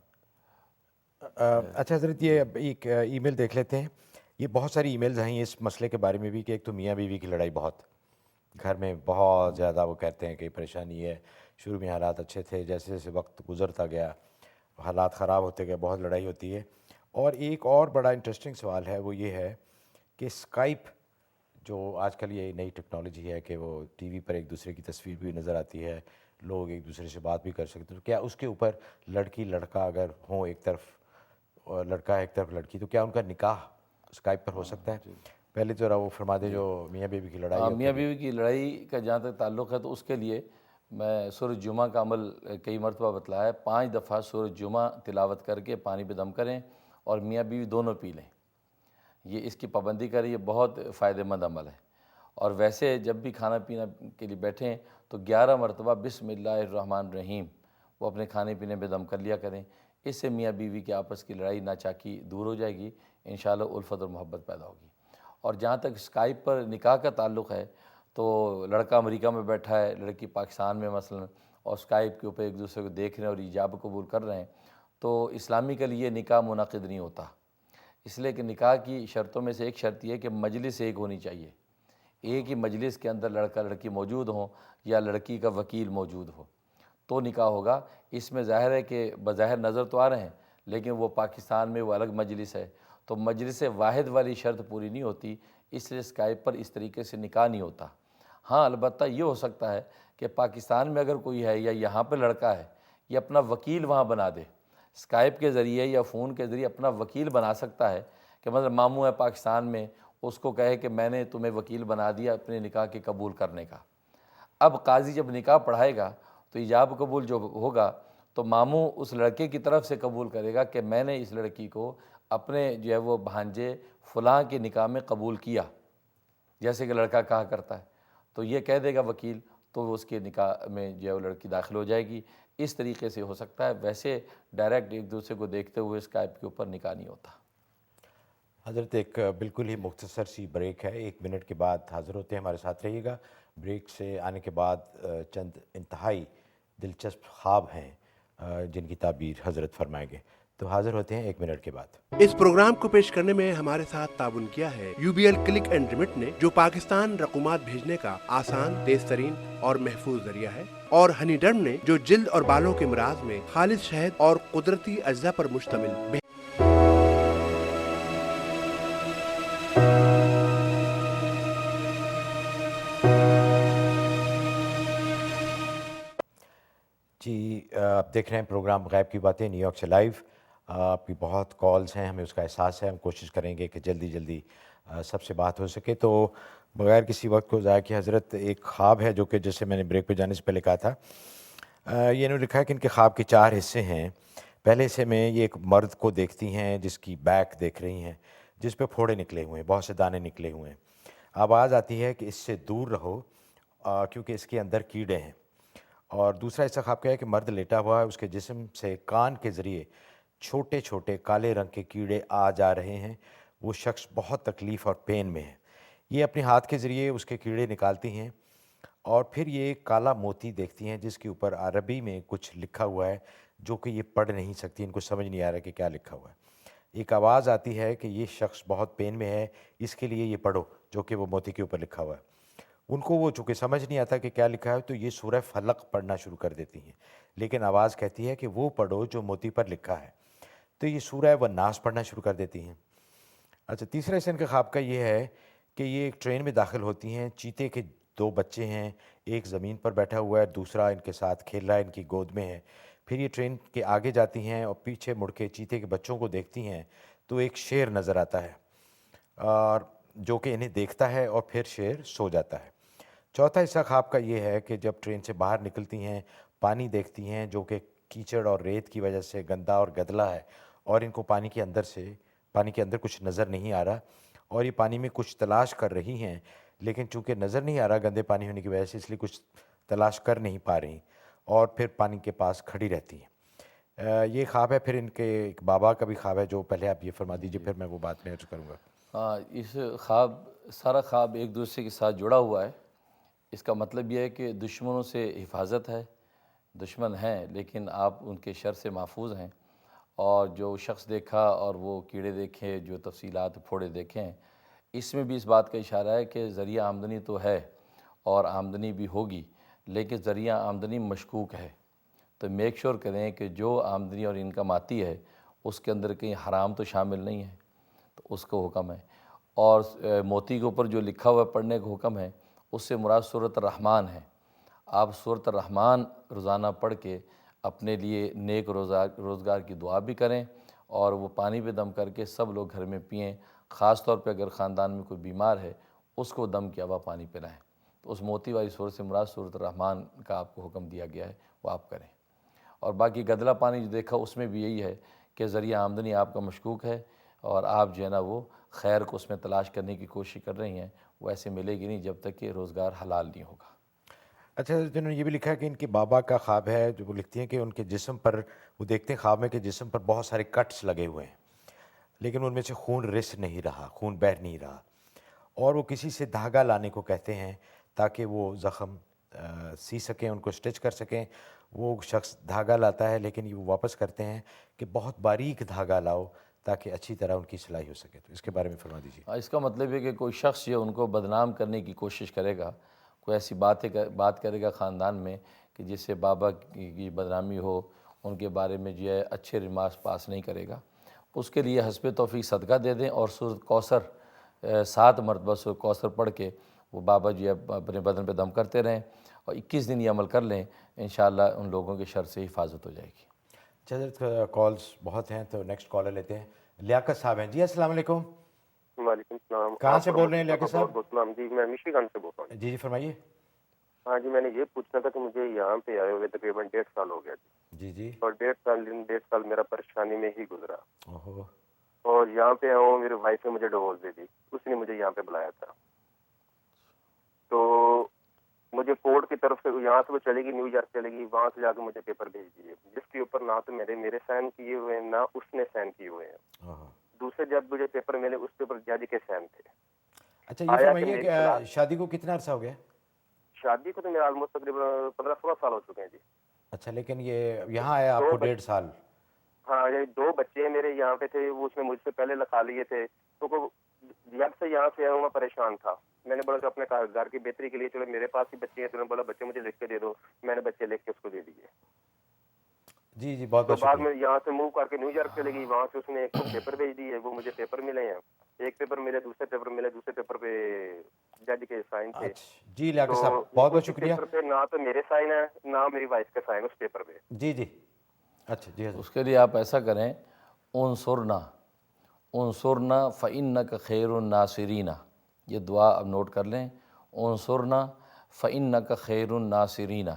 اچھا حضرت، یہ ایک ای میل دیکھ لیتے ہیں. یہ بہت ساری ای میلز ہیں اس مسئلے کے بارے میں بھی کہ ایک تو میاں بیوی کی لڑائی بہت گھر میں بہت زیادہ، وہ کہتے ہیں کہ پریشانی ہے. شروع میں حالات اچھے تھے، جیسے جیسے وقت گزرتا گیا حالات خراب ہوتے گئے، بہت لڑائی ہوتی ہے. اور ایک اور بڑا انٹرسٹنگ سوال ہے، وہ یہ ہے کہ اسکائپ جو آج کل یہ نئی ٹیکنالوجی ہے کہ وہ ٹی وی پر ایک دوسرے کی تصویر بھی نظر آتی ہے، لوگ ایک دوسرے سے بات بھی کر سکتے ہیں، تو کیا اس کے اوپر لڑکی لڑکا اگر ہوں ایک طرف اور لڑکا ایک طرف لڑکی، تو کیا ان کا نکاح اسکائپ پر ہو سکتا ہے؟ پہلے ذرا وہ فرما دیں جو میاں بیوی کی لڑائی ہے. میاں بیوی کی لڑائی کا جہاں تک تعلق ہے تو اس کے لیے میں سورہ جمعہ کا عمل کئی مرتبہ بتلایا ہے. 5 دفعہ سورہ جمعہ تلاوت کر کے پانی پہ دم کریں اور میاں بیوی دونوں پی لیں. یہ اس کی پابندی کریں، یہ بہت فائدہ مند عمل ہے. اور ویسے جب بھی کھانا پینا کے لیے بیٹھیں تو 11 مرتبہ بسم اللہ الرحمن الرحیم وہ اپنے کھانے پینے پہ دم کر لیا کریں. اس سے میاں بیوی کے آپس کی لڑائی ناچاکی دور ہو جائے گی. انشاءاللہ الفت اور محبت پیدا ہوگی. اور جہاں تک اسکائپ پر نکاح کا تعلق ہے تو لڑکا امریکہ میں بیٹھا ہے، لڑکی پاکستان میں مثلا، اور اسکائپ کے اوپر ایک دوسرے کو دیکھ رہے ہیں اور ایجاب قبول کر رہے ہیں، تو اسلامیکلی یہ نکاح منعقد نہیں ہوتا. اس لیے کہ نکاح کی شرطوں میں سے ایک شرط یہ ہے کہ مجلس ایک ہونی چاہیے. ایک ہی مجلس کے اندر لڑکا لڑکی موجود ہوں یا لڑکی کا وکیل موجود ہو تو نکاح ہوگا. اس میں ظاہر ہے کہ بظاہر نظر تو آ رہے ہیں لیکن وہ پاکستان میں وہ الگ مجلس ہے، تو مجلس واحد والی شرط پوری نہیں ہوتی. اس لیے اسکائپ پر اس طریقے سے نکاح نہیں ہوتا. ہاں البتہ یہ ہو سکتا ہے کہ پاکستان میں اگر کوئی ہے یا یہاں پہ لڑکا ہے، یہ اپنا وکیل وہاں بنا دے. اسکائپ کے ذریعے یا فون کے ذریعے اپنا وکیل بنا سکتا ہے کہ مثلا ماموں ہے پاکستان میں، اس کو کہے کہ میں نے تمہیں وکیل بنا دیا اپنے نکاح کے قبول کرنے کا. اب قاضی جب نکاح پڑھائے گا تو ایجاب قبول جو ہوگا تو ماموں اس لڑکے کی طرف سے قبول کرے گا کہ میں نے اس لڑکی کو اپنے جو ہے وہ بھانجے فلاں کے نکاح میں قبول کیا، جیسے کہ لڑکا کہا کرتا ہے. تو یہ کہہ دے گا وکیل، تو اس کے نکاح میں جو ہے وہ لڑکی داخل ہو جائے گی. اس طریقے سے ہو سکتا ہے. ویسے ڈائریکٹ ایک دوسرے کو دیکھتے ہوئے اسکائپ کے اوپر نکاح نہیں ہوتا. حضرت ایک بالکل ہی مختصر سی بریک ہے، 1 منٹ کے بعد حاضر ہوتے ہیں، ہمارے ساتھ رہیے گا. بریک سے آنے کے بعد چند انتہائی دلچسپ خواب ہیں جن کی تعبیر حضرت فرمائیں گے، تو حاضر ہوتے ہیں 1 منٹ کے بعد. اس پروگرام کو پیش کرنے میں ہمارے ساتھ تعاون کیا ہے UBL کلک اینڈ ریمٹ نے، جو پاکستان رقومات بھیجنے کا آسان، تیز ترین اور محفوظ ذریعہ ہے، اور ہنی ڈرم نے، جو جلد اور بالوں کے امراض میں خالص شہد اور قدرتی اجزاء پر مشتمل جی آپ دیکھ رہے ہیں پروگرام غیب کی باتیں نیو یارک سے لائیو. آپ کی بہت کالز ہیں، ہمیں اس کا احساس ہے. ہم کوشش کریں گے کہ جلدی جلدی سب سے بات ہو سکے. تو بغیر کسی وقت کو ضائع کیے حضرت، ایک خواب ہے جو کہ جیسے میں نے بریک پہ جانے سے پہلے کہا تھا، یہ انہوں نے لکھا ہے کہ ان کے خواب کے 4 حصے ہیں. پہلے حصے میں یہ ایک مرد کو دیکھتی ہیں جس کی بیک دیکھ رہی ہیں، جس پہ پھوڑے نکلے ہوئے ہیں، بہت سے دانے نکلے ہوئے ہیں. آواز آتی ہے کہ اس سے دور رہو کیونکہ اس کے اندر کیڑے ہیں. اور دوسرا حصہ خواب کا ہے کہ مرد لیٹا ہوا ہے، اس کے جسم سے کان کے ذریعے چھوٹے چھوٹے کالے رنگ کے کیڑے آ جا رہے ہیں. وہ شخص بہت تکلیف اور پین میں ہے. یہ اپنے ہاتھ کے ذریعے اس کے کیڑے نکالتی ہیں اور پھر یہ ایک کالا موتی دیکھتی ہیں جس کے اوپر عربی میں کچھ لکھا ہوا ہے جو کہ یہ پڑھ نہیں سکتی، ان کو سمجھ نہیں آ رہا کہ کیا لکھا ہوا ہے. ایک آواز آتی ہے کہ یہ شخص بہت پین میں ہے، اس کے لیے یہ پڑھو، جو کہ وہ موتی کے اوپر لکھا ہوا ہے. ان کو وہ چونکہ سمجھ نہیں آتا کہ کیا لکھا ہے تو یہ سورہ فلق پڑھنا شروع کر دیتی ہیں، لیکن آواز کہتی ہے کہ وہ پڑھو جو موتی پر لکھا ہے. تو یہ سورہ والناس پڑھنا شروع کر دیتی ہیں. اچھا، تیسرا حصہ ان کے خواب کا یہ ہے کہ یہ ایک ٹرین میں داخل ہوتی ہیں. چیتے کے 2 بچے ہیں، ایک زمین پر بیٹھا ہوا ہے، دوسرا ان کے ساتھ کھیل رہا ہے، ان کی گود میں ہے. پھر یہ ٹرین کے آگے جاتی ہیں اور پیچھے مڑ کے چیتے کے بچوں کو دیکھتی ہیں تو ایک شیر نظر آتا ہے اور جو کہ انہیں دیکھتا ہے اور پھر شیر سو جاتا ہے. چوتھا حصہ خواب کا یہ ہے کہ جب ٹرین سے باہر نکلتی ہیں، پانی دیکھتی ہیں جو کہ کیچڑ اور ریت کی وجہ سے گندا اور گدلا ہے اور ان کو پانی کے اندر سے پانی کے اندر کچھ نظر نہیں آ رہا اور یہ پانی میں کچھ تلاش کر رہی ہیں، لیکن چونکہ نظر نہیں آ رہا گندے پانی ہونے کی وجہ سے، اس لیے کچھ تلاش کر نہیں پا رہی اور پھر پانی کے پاس کھڑی رہتی ہیں۔ یہ خواب ہے، پھر ان کے ایک بابا کا بھی خواب ہے، جو پہلے آپ یہ فرما دیجئے، پھر میں وہ بات میں عرض کروں گا۔ ہاں، اس خواب، سارا خواب ایک دوسرے کے ساتھ جڑا ہوا ہے۔ اس کا مطلب یہ ہے کہ دشمنوں سے حفاظت ہے، دشمن ہیں لیکن آپ ان کے شر سے محفوظ ہیں، اور جو شخص دیکھا اور وہ کیڑے دیکھے، جو تفصیلات پھوڑے دیکھیں، اس میں بھی اس بات کا اشارہ ہے کہ ذریعہ آمدنی تو ہے اور آمدنی بھی ہوگی، لیکن ذریعہ آمدنی مشکوک ہے۔ تو میک شور کریں کہ جو آمدنی اور انکم آتی ہے اس کے اندر کہیں حرام تو شامل نہیں ہے، تو اس کو حکم ہے۔ اور موتی کے اوپر جو لکھا ہوا پڑھنے کا حکم ہے، اس سے مراد سورۃ الرحمن ہے۔ آپ سورۃ الرحمن روزانہ پڑھ کے اپنے لیے نیک روزگار کی دعا بھی کریں، اور وہ پانی پہ دم کر کے سب لوگ گھر میں پئیں، خاص طور پہ اگر خاندان میں کوئی بیمار ہے اس کو دم کیا ہوا پانی پلائیں۔ تو اس موتی والی سورت سے مراد سورۃ الرحمن کا آپ کو حکم دیا گیا ہے، وہ آپ کریں۔ اور باقی گدلا پانی جو دیکھا اس میں بھی یہی ہے کہ ذریعہ آمدنی آپ کا مشکوک ہے، اور آپ جو ہے نا وہ خیر کو اس میں تلاش کرنے کی کوشش کر رہی ہیں، وہ ایسے ملے گی نہیں جب تک کہ روزگار حلال نہیں ہوگا۔ اچھا، جنہوں نے یہ بھی لکھا ہے کہ ان کے بابا کا خواب ہے، جو وہ لکھتی ہیں کہ ان کے جسم پر، وہ دیکھتے ہیں خواب میں کہ جسم پر بہت سارے کٹس لگے ہوئے ہیں، لیکن ان میں سے خون رس نہیں رہا، خون بہہ نہیں رہا، اور وہ کسی سے دھاگا لانے کو کہتے ہیں تاکہ وہ زخم سی سکیں، ان کو سٹچ کر سکیں۔ وہ شخص دھاگا لاتا ہے، لیکن یہ وہ واپس کرتے ہیں کہ بہت باریک دھاگا لاؤ تاکہ اچھی طرح ان کی سلائی ہو سکے۔ تو اس کے بارے میں فرما دیجیے۔ اس کا مطلب ہے کہ کوئی شخص جو ان کو بدنام کرنے کی کوشش کرے گا، کوئی ایسی بات کرے گا خاندان میں کہ جس سے بابا کی بدنامی ہو، ان کے بارے میں جو ہے اچھے ریمارکس پاس نہیں کرے گا، اس کے لیے حسب توفیق صدقہ دے دیں، اور سورۃ کوثر 7 مرتبہ سورۃ کوثر پڑھ کے وہ بابا جو ہے اپنے بدن پہ دم کرتے رہیں، اور 21 دن یہ عمل کر لیں، انشاءاللہ ان لوگوں کے شر سے حفاظت ہو جائے گی۔ حضرت کالز بہت ہیں، تو نیکسٹ کالر لیتے ہیں۔ لیاقت صاحب ہیں جی، السلام علیکم۔ وعلیکم السلام۔ کہاں سے بول رہے ہیں لیاقت صاحب؟ بہت سلام جی، میں مشیگن سے بول رہا ہوں۔ جی جی فرمائیے۔ ہاں جی، میں نے یہ پوچھنا تھا کہ مجھے یہاں پہ آئے ہوئے تقریباً 1.5 سال ہو گیا جی جی، اور 1.5 سال میرا پریشانی میں ہی گزرا، اوہو، اور یہاں پہ آؤں میرے وائف نے مجھے ڈیورس دے دی، اس نے مجھے یہاں پہ بلایا تھا، تو مجھے کورٹ کی طرف سے یہاں سے وہ چلے گی، نیو یارک چلے گی، وہاں سے جا کے مجھے پیپر بھیج دیے، جس کے اوپر نہ تو میرے سائن کیے ہوئے ہیں، نہ اس نے سائن کیے ہوئے ہیں۔ دوسرے جب مجھے پیپر ملے اس کے اوپر جج کے سائن تھے۔ اچھا یہ فرمائیے کہ شادی کو کتنا عرصہ ہو گیا؟ شادی کو تو میرا آلموسٹ تقریباً 15-16 سال ہو چکے ہیں جی۔ اچھا، لیکن یہ یہاں آیا آپ کو 1.5 سال؟ ہاں، یہ 2 بچے میرے یہاں پہ تھے، وہ اس نے مجھ سے پہلے لکھا لیے تھے، تو جب سے یہاں سے آیا ہوں میں پریشان تھا۔ میں نے بولا کہ اپنے گھر کی بہتری کے لیے چلو میرے پاس ہی بچے ہیں، تو نے بولا بچے مجھے لکھ کے دے دو، میں نے بچے لکھ کے اس کو دے دیے۔ جی جی، بہت بہت تو بعد شکریہ۔ میں یہاں سے موو کر کے نیو یارک چلے گئی، وہاں سے اس نے ایک کو پیپر بھیج دیے، وہ مجھے پیپر ملے ہیں، ایک پیپر ملے، دوسرے پیپر ملے، دوسرے پیپر پہ جج کے سائن تھے۔ جی لیاقت صاحب بہت بہت شکریہ۔ پیپر پہ نہ تو میرے سائن ہے نہ میری وائف کے سائن اس پیپر پہ۔ جی جی، اچھا جی حضرت۔ اس کے لیے آپ ایسا کریں، انصرنا فإنک خیر الناصرین، یہ دعا اب نوٹ کر لیں، انصرنا فإنک خیر الناصرین۔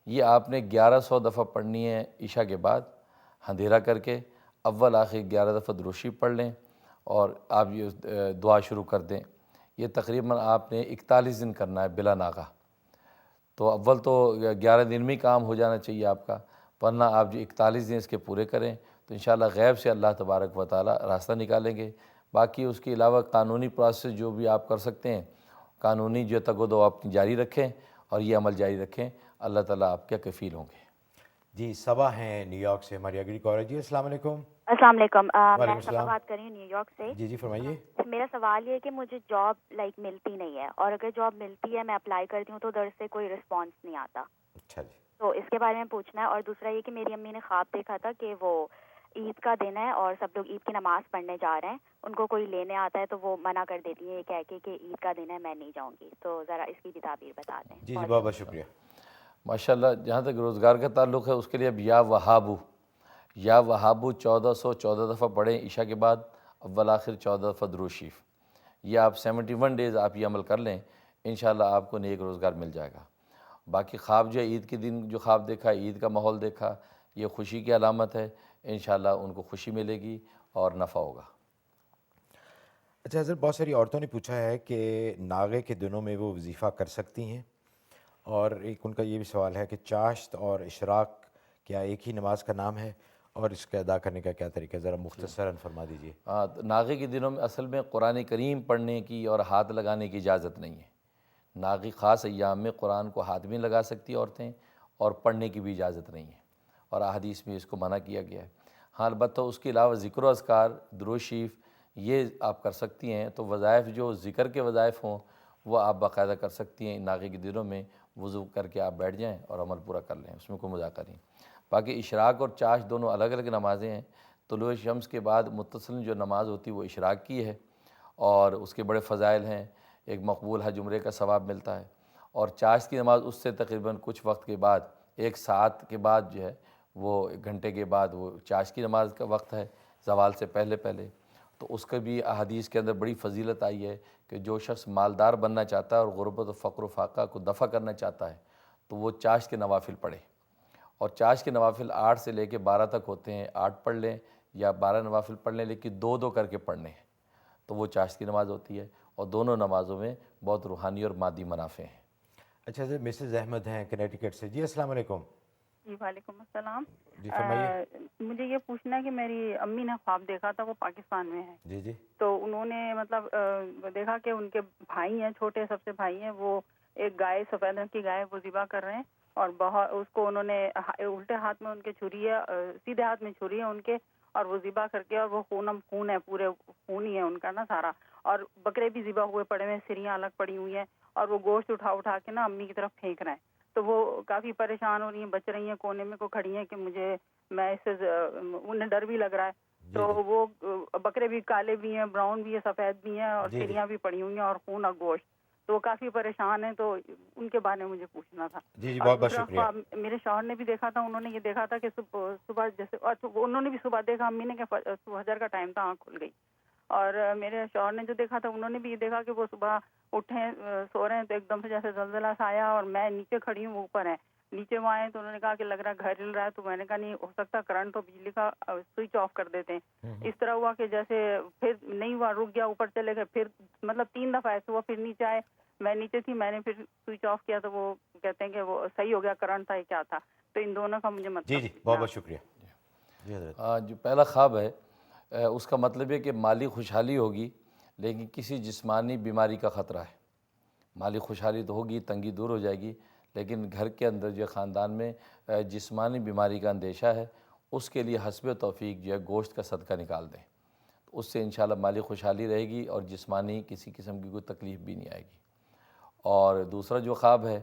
یہ آپ نے 1100 دفعہ پڑھنی ہے عشاء کے بعد، اندھیرا کر کے اول آخر 11 دفعہ دروشی پڑھ لیں، اور آپ یہ دعا شروع کر دیں۔ یہ تقریباً آپ نے 41 دن کرنا ہے بلا ناغہ، تو اول تو 11 دن میں کام ہو جانا چاہیے آپ کا، ورنہ آپ جو 41 دن اس کے پورے کریں تو انشاءاللہ غیب سے اللہ تبارک و تعالی راستہ نکالیں گے۔ باقی اس کے علاوہ قانونی پروسیس جو بھی آپ کر سکتے ہیں، قانونی جو تگ و دو آپ جاری رکھیں اور یہ عمل جاری رکھیں، اللہ تعالیٰ آپ کے کفیل ہوں گے۔ جی صبا ہیں نیو یارک سے ہماری اگلی کالر۔ جی السلام علیکم۔ السلام علیکم، وعلیکم میں صبا بات کر رہی ہوں نیو یارک سے۔ جی جی فرمائیے۔ میرا سوال یہ ہے کہ مجھے جاب ملتی نہیں ہے، اور اگر جاب ملتی ہے میں اپلائی کرتی ہوں تو ادھر سے کوئی رسپانس نہیں آتا۔ اچھا جی، تو اس کے بارے میں پوچھنا ہے، اور دوسرا یہ کہ میری امی نے خواب دیکھا تھا کہ وہ عید کا دن ہے اور سب لوگ عید کی نماز پڑھنے جا رہے ہیں، ان کو کوئی لینے آتا ہے تو وہ منع کر دیتی ہیں یہ کہہ کے کہ عید کا دن ہے میں نہیں جاؤں گی، تو ذرا اس کی بھی تعبیر بتا دیں۔ جی جی بہت بہت شکریہ۔ ماشاءاللہ، جہاں تک روزگار کا تعلق ہے اس کے لیے اب یا وہابو 1414 دفعہ پڑھیں عشاء کے بعد، اول آخر 14 دفعہ درود شریف، یہ آپ 71 ڈیز آپ یہ عمل کر لیں، انشاءاللہ آپ کو نیک روزگار مل جائے گا۔ باقی خواب جو ہے عید کے دن جو خواب دیکھا، عید کا ماحول دیکھا، یہ خوشی کی علامت ہے، انشاءاللہ ان کو خوشی ملے گی اور نفع ہوگا۔ اچھا حضرت، بہت ساری عورتوں نے پوچھا ہے کہ ناغے کے دنوں میں وہ وظیفہ کر سکتی ہیں، اور ایک ان کا یہ بھی سوال ہے کہ چاشت اور اشراق کیا ایک ہی نماز کا نام ہے، اور اس کے ادا کرنے کا کیا طریقہ ہے؟ ذرا مختصراً فرما دیجیے۔ ناغے کے دنوں میں اصل میں قرآن کریم پڑھنے کی اور ہاتھ لگانے کی اجازت نہیں ہے۔ ناغے خاص ایام میں قرآن کو ہاتھ بھی لگا سکتی عورتیں، اور پڑھنے کی بھی اجازت نہیں ہے، اور احادیث میں اس کو منع کیا گیا ہے۔ ہاں البتہ اس کے علاوہ ذکر و اذکار، درود شریف یہ آپ کر سکتی ہیں۔ تو وظائف جو ذکر کے وظائف ہوں وہ آپ باقاعدہ کر سکتی ہیں۔ ناغے کے دنوں میں وضو کر کے آپ بیٹھ جائیں اور عمل پورا کر لیں، اس میں کوئی مذاکرہ نہیں۔ باقی اشراق اور چاش دونوں الگ الگ نمازیں ہیں۔ طلوع شمس کے بعد متصل جو نماز ہوتی ہے وہ اشراق کی ہے، اور اس کے بڑے فضائل ہیں۔ ایک مقبول حج عمرے کا ثواب ملتا ہے، اور چاش کی نماز اس سے تقریباً کچھ وقت کے بعد، 1 ساعت کے بعد جو ہے وہ 1 گھنٹے کے بعد وہ چاش کی نماز کا وقت ہے، زوال سے پہلے پہلے۔ تو اس کا بھی احادیث کے اندر بڑی فضیلت آئی ہے کہ جو شخص مالدار بننا چاہتا ہے اور غربت و فقر و فاقہ کو دفع کرنا چاہتا ہے تو وہ چاش کے نوافل پڑھے، اور چاش کے نوافل 8 سے لے کے 12 تک ہوتے ہیں۔ 8 پڑھ لیں یا 12 نوافل پڑھ لیں، لیکن 2 کر کے پڑھنے ہیں، تو وہ چاش کی نماز ہوتی ہے، اور دونوں نمازوں میں بہت روحانی اور مادی منافع ہیں۔ اچھا حضرت، مسز احمد ہیں کنیٹیکٹ سے۔ جی السلام علیکم۔ جی وعلیکم السلام۔ جی فرمائیے۔ مجھے یہ پوچھنا ہے کہ میری امی نے خواب دیکھا تھا، وہ پاکستان میں ہے، جی جی۔ تو انہوں نے مطلب دیکھا کہ ان کے بھائی ہیں، چھوٹے سب سے بھائی ہیں، وہ ایک گائے، سفید رنگ کی گائے وہ ذبح کر رہے ہیں، اور بہت اس کو انہوں نے الٹے ہاتھ میں ان کے چھری ہے، سیدھے ہاتھ میں چھری ہے ان کے، اور وہ ذبح کر کے، اور وہ خون ہے، پورے خون ہی ہے ان کا نا سارا، اور بکرے بھی ذبح ہوئے پڑے ہوئے ہیں، سریاں الگ پڑی ہوئی ہیں، اور وہ گوشت اٹھا کے نا امی کی طرف پھینک رہے ہیں۔ تو وہ کافی پریشان ہو رہی ہیں، بچ رہی ہیں، کونے میں کو کھڑی ہیں کہ مجھے، میں اس سے انہیں ڈر بھی لگ رہا ہے۔ تو وہ بکرے بھی کالے بھی ہیں، براؤن بھی ہے، سفید بھی ہیں، اور سریاں بھی پڑی ہوئی ہیں، اور خون اور گوشت، تو وہ کافی پریشان ہیں، تو ان کے بارے میں مجھے پوچھنا تھا۔ جی جی، بہت بہت شکریہ۔ میرے شوہر نے بھی دیکھا تھا، انہوں نے یہ دیکھا تھا کہ صبح جیسے انہوں نے بھی صبح دیکھا، امی نے کہ فجر کا ٹائم تھا، آنکھ کھل گئی، اور میرے شوہر نے جو دیکھا تھا انہوں نے بھی یہ دیکھا کہ وہ صبح اٹھے، سو رہے ہیں، تو ایک دم سے جیسے زلزلہ سا آیا، اور میں نیچے کھڑی ہوں، وہ اوپر ہیں، نیچے وہ آئے تو انہوں نے کہا کہ لگ رہا ہے گھر ہل رہا ہے، تو میں نے کہا نہیں ہو سکتا، کرنٹ تو بجلی کا سوئچ آف کر دیتے ہیں۔ اس طرح ہوا کہ جیسے پھر نہیں ہوا، رک گیا، اوپر چلے گئے، پھر مطلب 3 دفعہ ایسے ہوا، پھر نیچے آئے، میں نیچے تھی، میں نے پھر سوئچ آف کیا تو وہ کہتے ہیں کہ وہ صحیح ہو گیا، کرنٹ تھا، کیا تھا، تو ان دونوں کا مجھے مطلب۔ جی جی، بہت بہت شکریہ۔ جی حضرت۔ جو پہلا خواب ہے اس کا مطلب ہے کہ مالی خوشحالی ہوگی، لیکن کسی جسمانی بیماری کا خطرہ ہے۔ مالی خوشحالی تو ہوگی، تنگی دور ہو جائے گی، لیکن گھر کے اندر جو خاندان میں جسمانی بیماری کا اندیشہ ہے، اس کے لیے حسب توفیق جو ہے گوشت کا صدقہ نکال دیں، تو اس سے انشاءاللہ مالی خوشحالی رہے گی، اور جسمانی کسی قسم کی کوئی تکلیف بھی نہیں آئے گی۔ اور دوسرا جو خواب ہے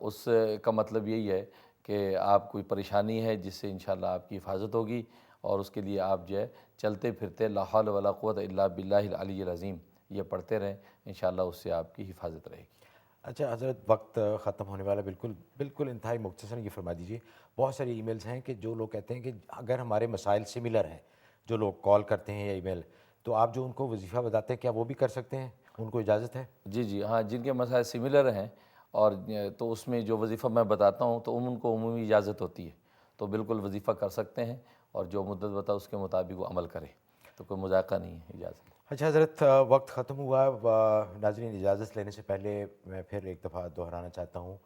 اس کا مطلب یہی ہے کہ آپ کوئی پریشانی ہے جس سے انشاءاللہ آپ کی حفاظت ہوگی، اور اس کے لیے آپ جو ہے چلتے پھرتے لا حول ولا قوت الا باللہ العلی العظیم یہ پڑھتے رہیں، انشاءاللہ اس سے آپ کی حفاظت رہے گی۔ اچھا حضرت، وقت ختم ہونے والا، بالکل انتہائی مختصراً یہ فرما دیجیے۔ بہت ساری ای میلز ہیں کہ جو لوگ کہتے ہیں کہ اگر ہمارے مسائل سملر ہیں، جو لوگ کال کرتے ہیں یا ای میل، تو آپ جو ان کو وظیفہ بتاتے ہیں کیا وہ بھی کر سکتے ہیں؟ ان کو اجازت ہے؟ جی جی ہاں، جن کے مسائل سملر ہیں، اور تو اس میں جو وظیفہ میں بتاتا ہوں تو ان کو عمومی اجازت ہوتی ہے، تو بالکل وظیفہ کر سکتے ہیں، اور جو مدت بتا اس کے مطابق وہ عمل کریں، تو کوئی مذاکرہ نہیں ہے، اجازت۔ اچھا حضرت، وقت ختم ہوا۔ ناظرین، اجازت لینے سے پہلے میں پھر ایک دفعہ دہرانا چاہتا ہوں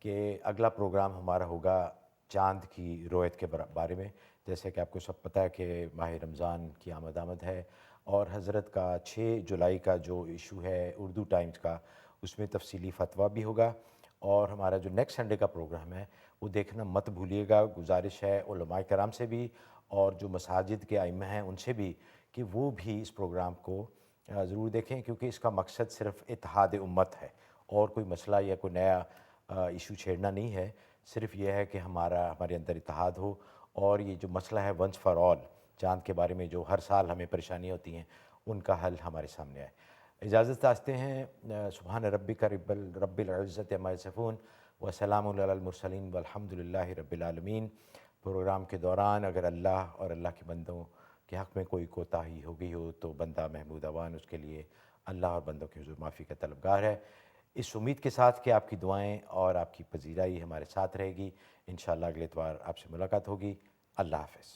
کہ اگلا پروگرام ہمارا ہوگا چاند کی رویت کے بارے میں۔ جیسے کہ آپ کو سب پتہ ہے کہ ماہ رمضان کی آمد ہے، اور حضرت کا 6 جولائی کا جو ایشو ہے اردو ٹائمز کا، اس میں تفصیلی فتویٰ بھی ہوگا، اور ہمارا جو نیکسٹ سنڈے کا پروگرام ہے وہ دیکھنا مت بھولیے گا۔ گزارش ہے علماء کرام سے بھی، اور جو مساجد کے ائمہ ہیں ان سے بھی، کہ وہ بھی اس پروگرام کو ضرور دیکھیں، کیونکہ اس کا مقصد صرف اتحاد امت ہے، اور کوئی مسئلہ یا کوئی نیا ایشو چھیڑنا نہیں ہے، صرف یہ ہے کہ ہمارے اندر اتحاد ہو، اور یہ جو مسئلہ ہے ونس فار آل، چاند کے بارے میں جو ہر سال ہمیں پریشانیاں ہوتی ہیں، ان کا حل ہمارے سامنے آئے۔ اجازت چاہتے ہیں۔ سبحان ربک رب العزت عما یصفون وسلام علی المرسلین والحمد للہ رب العالمین۔ پروگرام کے دوران اگر اللہ اور اللہ کے بندوں کے حق میں کوئی کوتاہی ہو گئی ہو تو بندہ محمود اوان اس کے لیے اللہ اور بندوں کے حضور معافی کا طلبگار ہے، اس امید کے ساتھ کہ آپ کی دعائیں اور آپ کی پذیرائی ہمارے ساتھ رہے گی۔ انشاءاللہ اگلے اتوار آپ سے ملاقات ہوگی۔ اللہ حافظ۔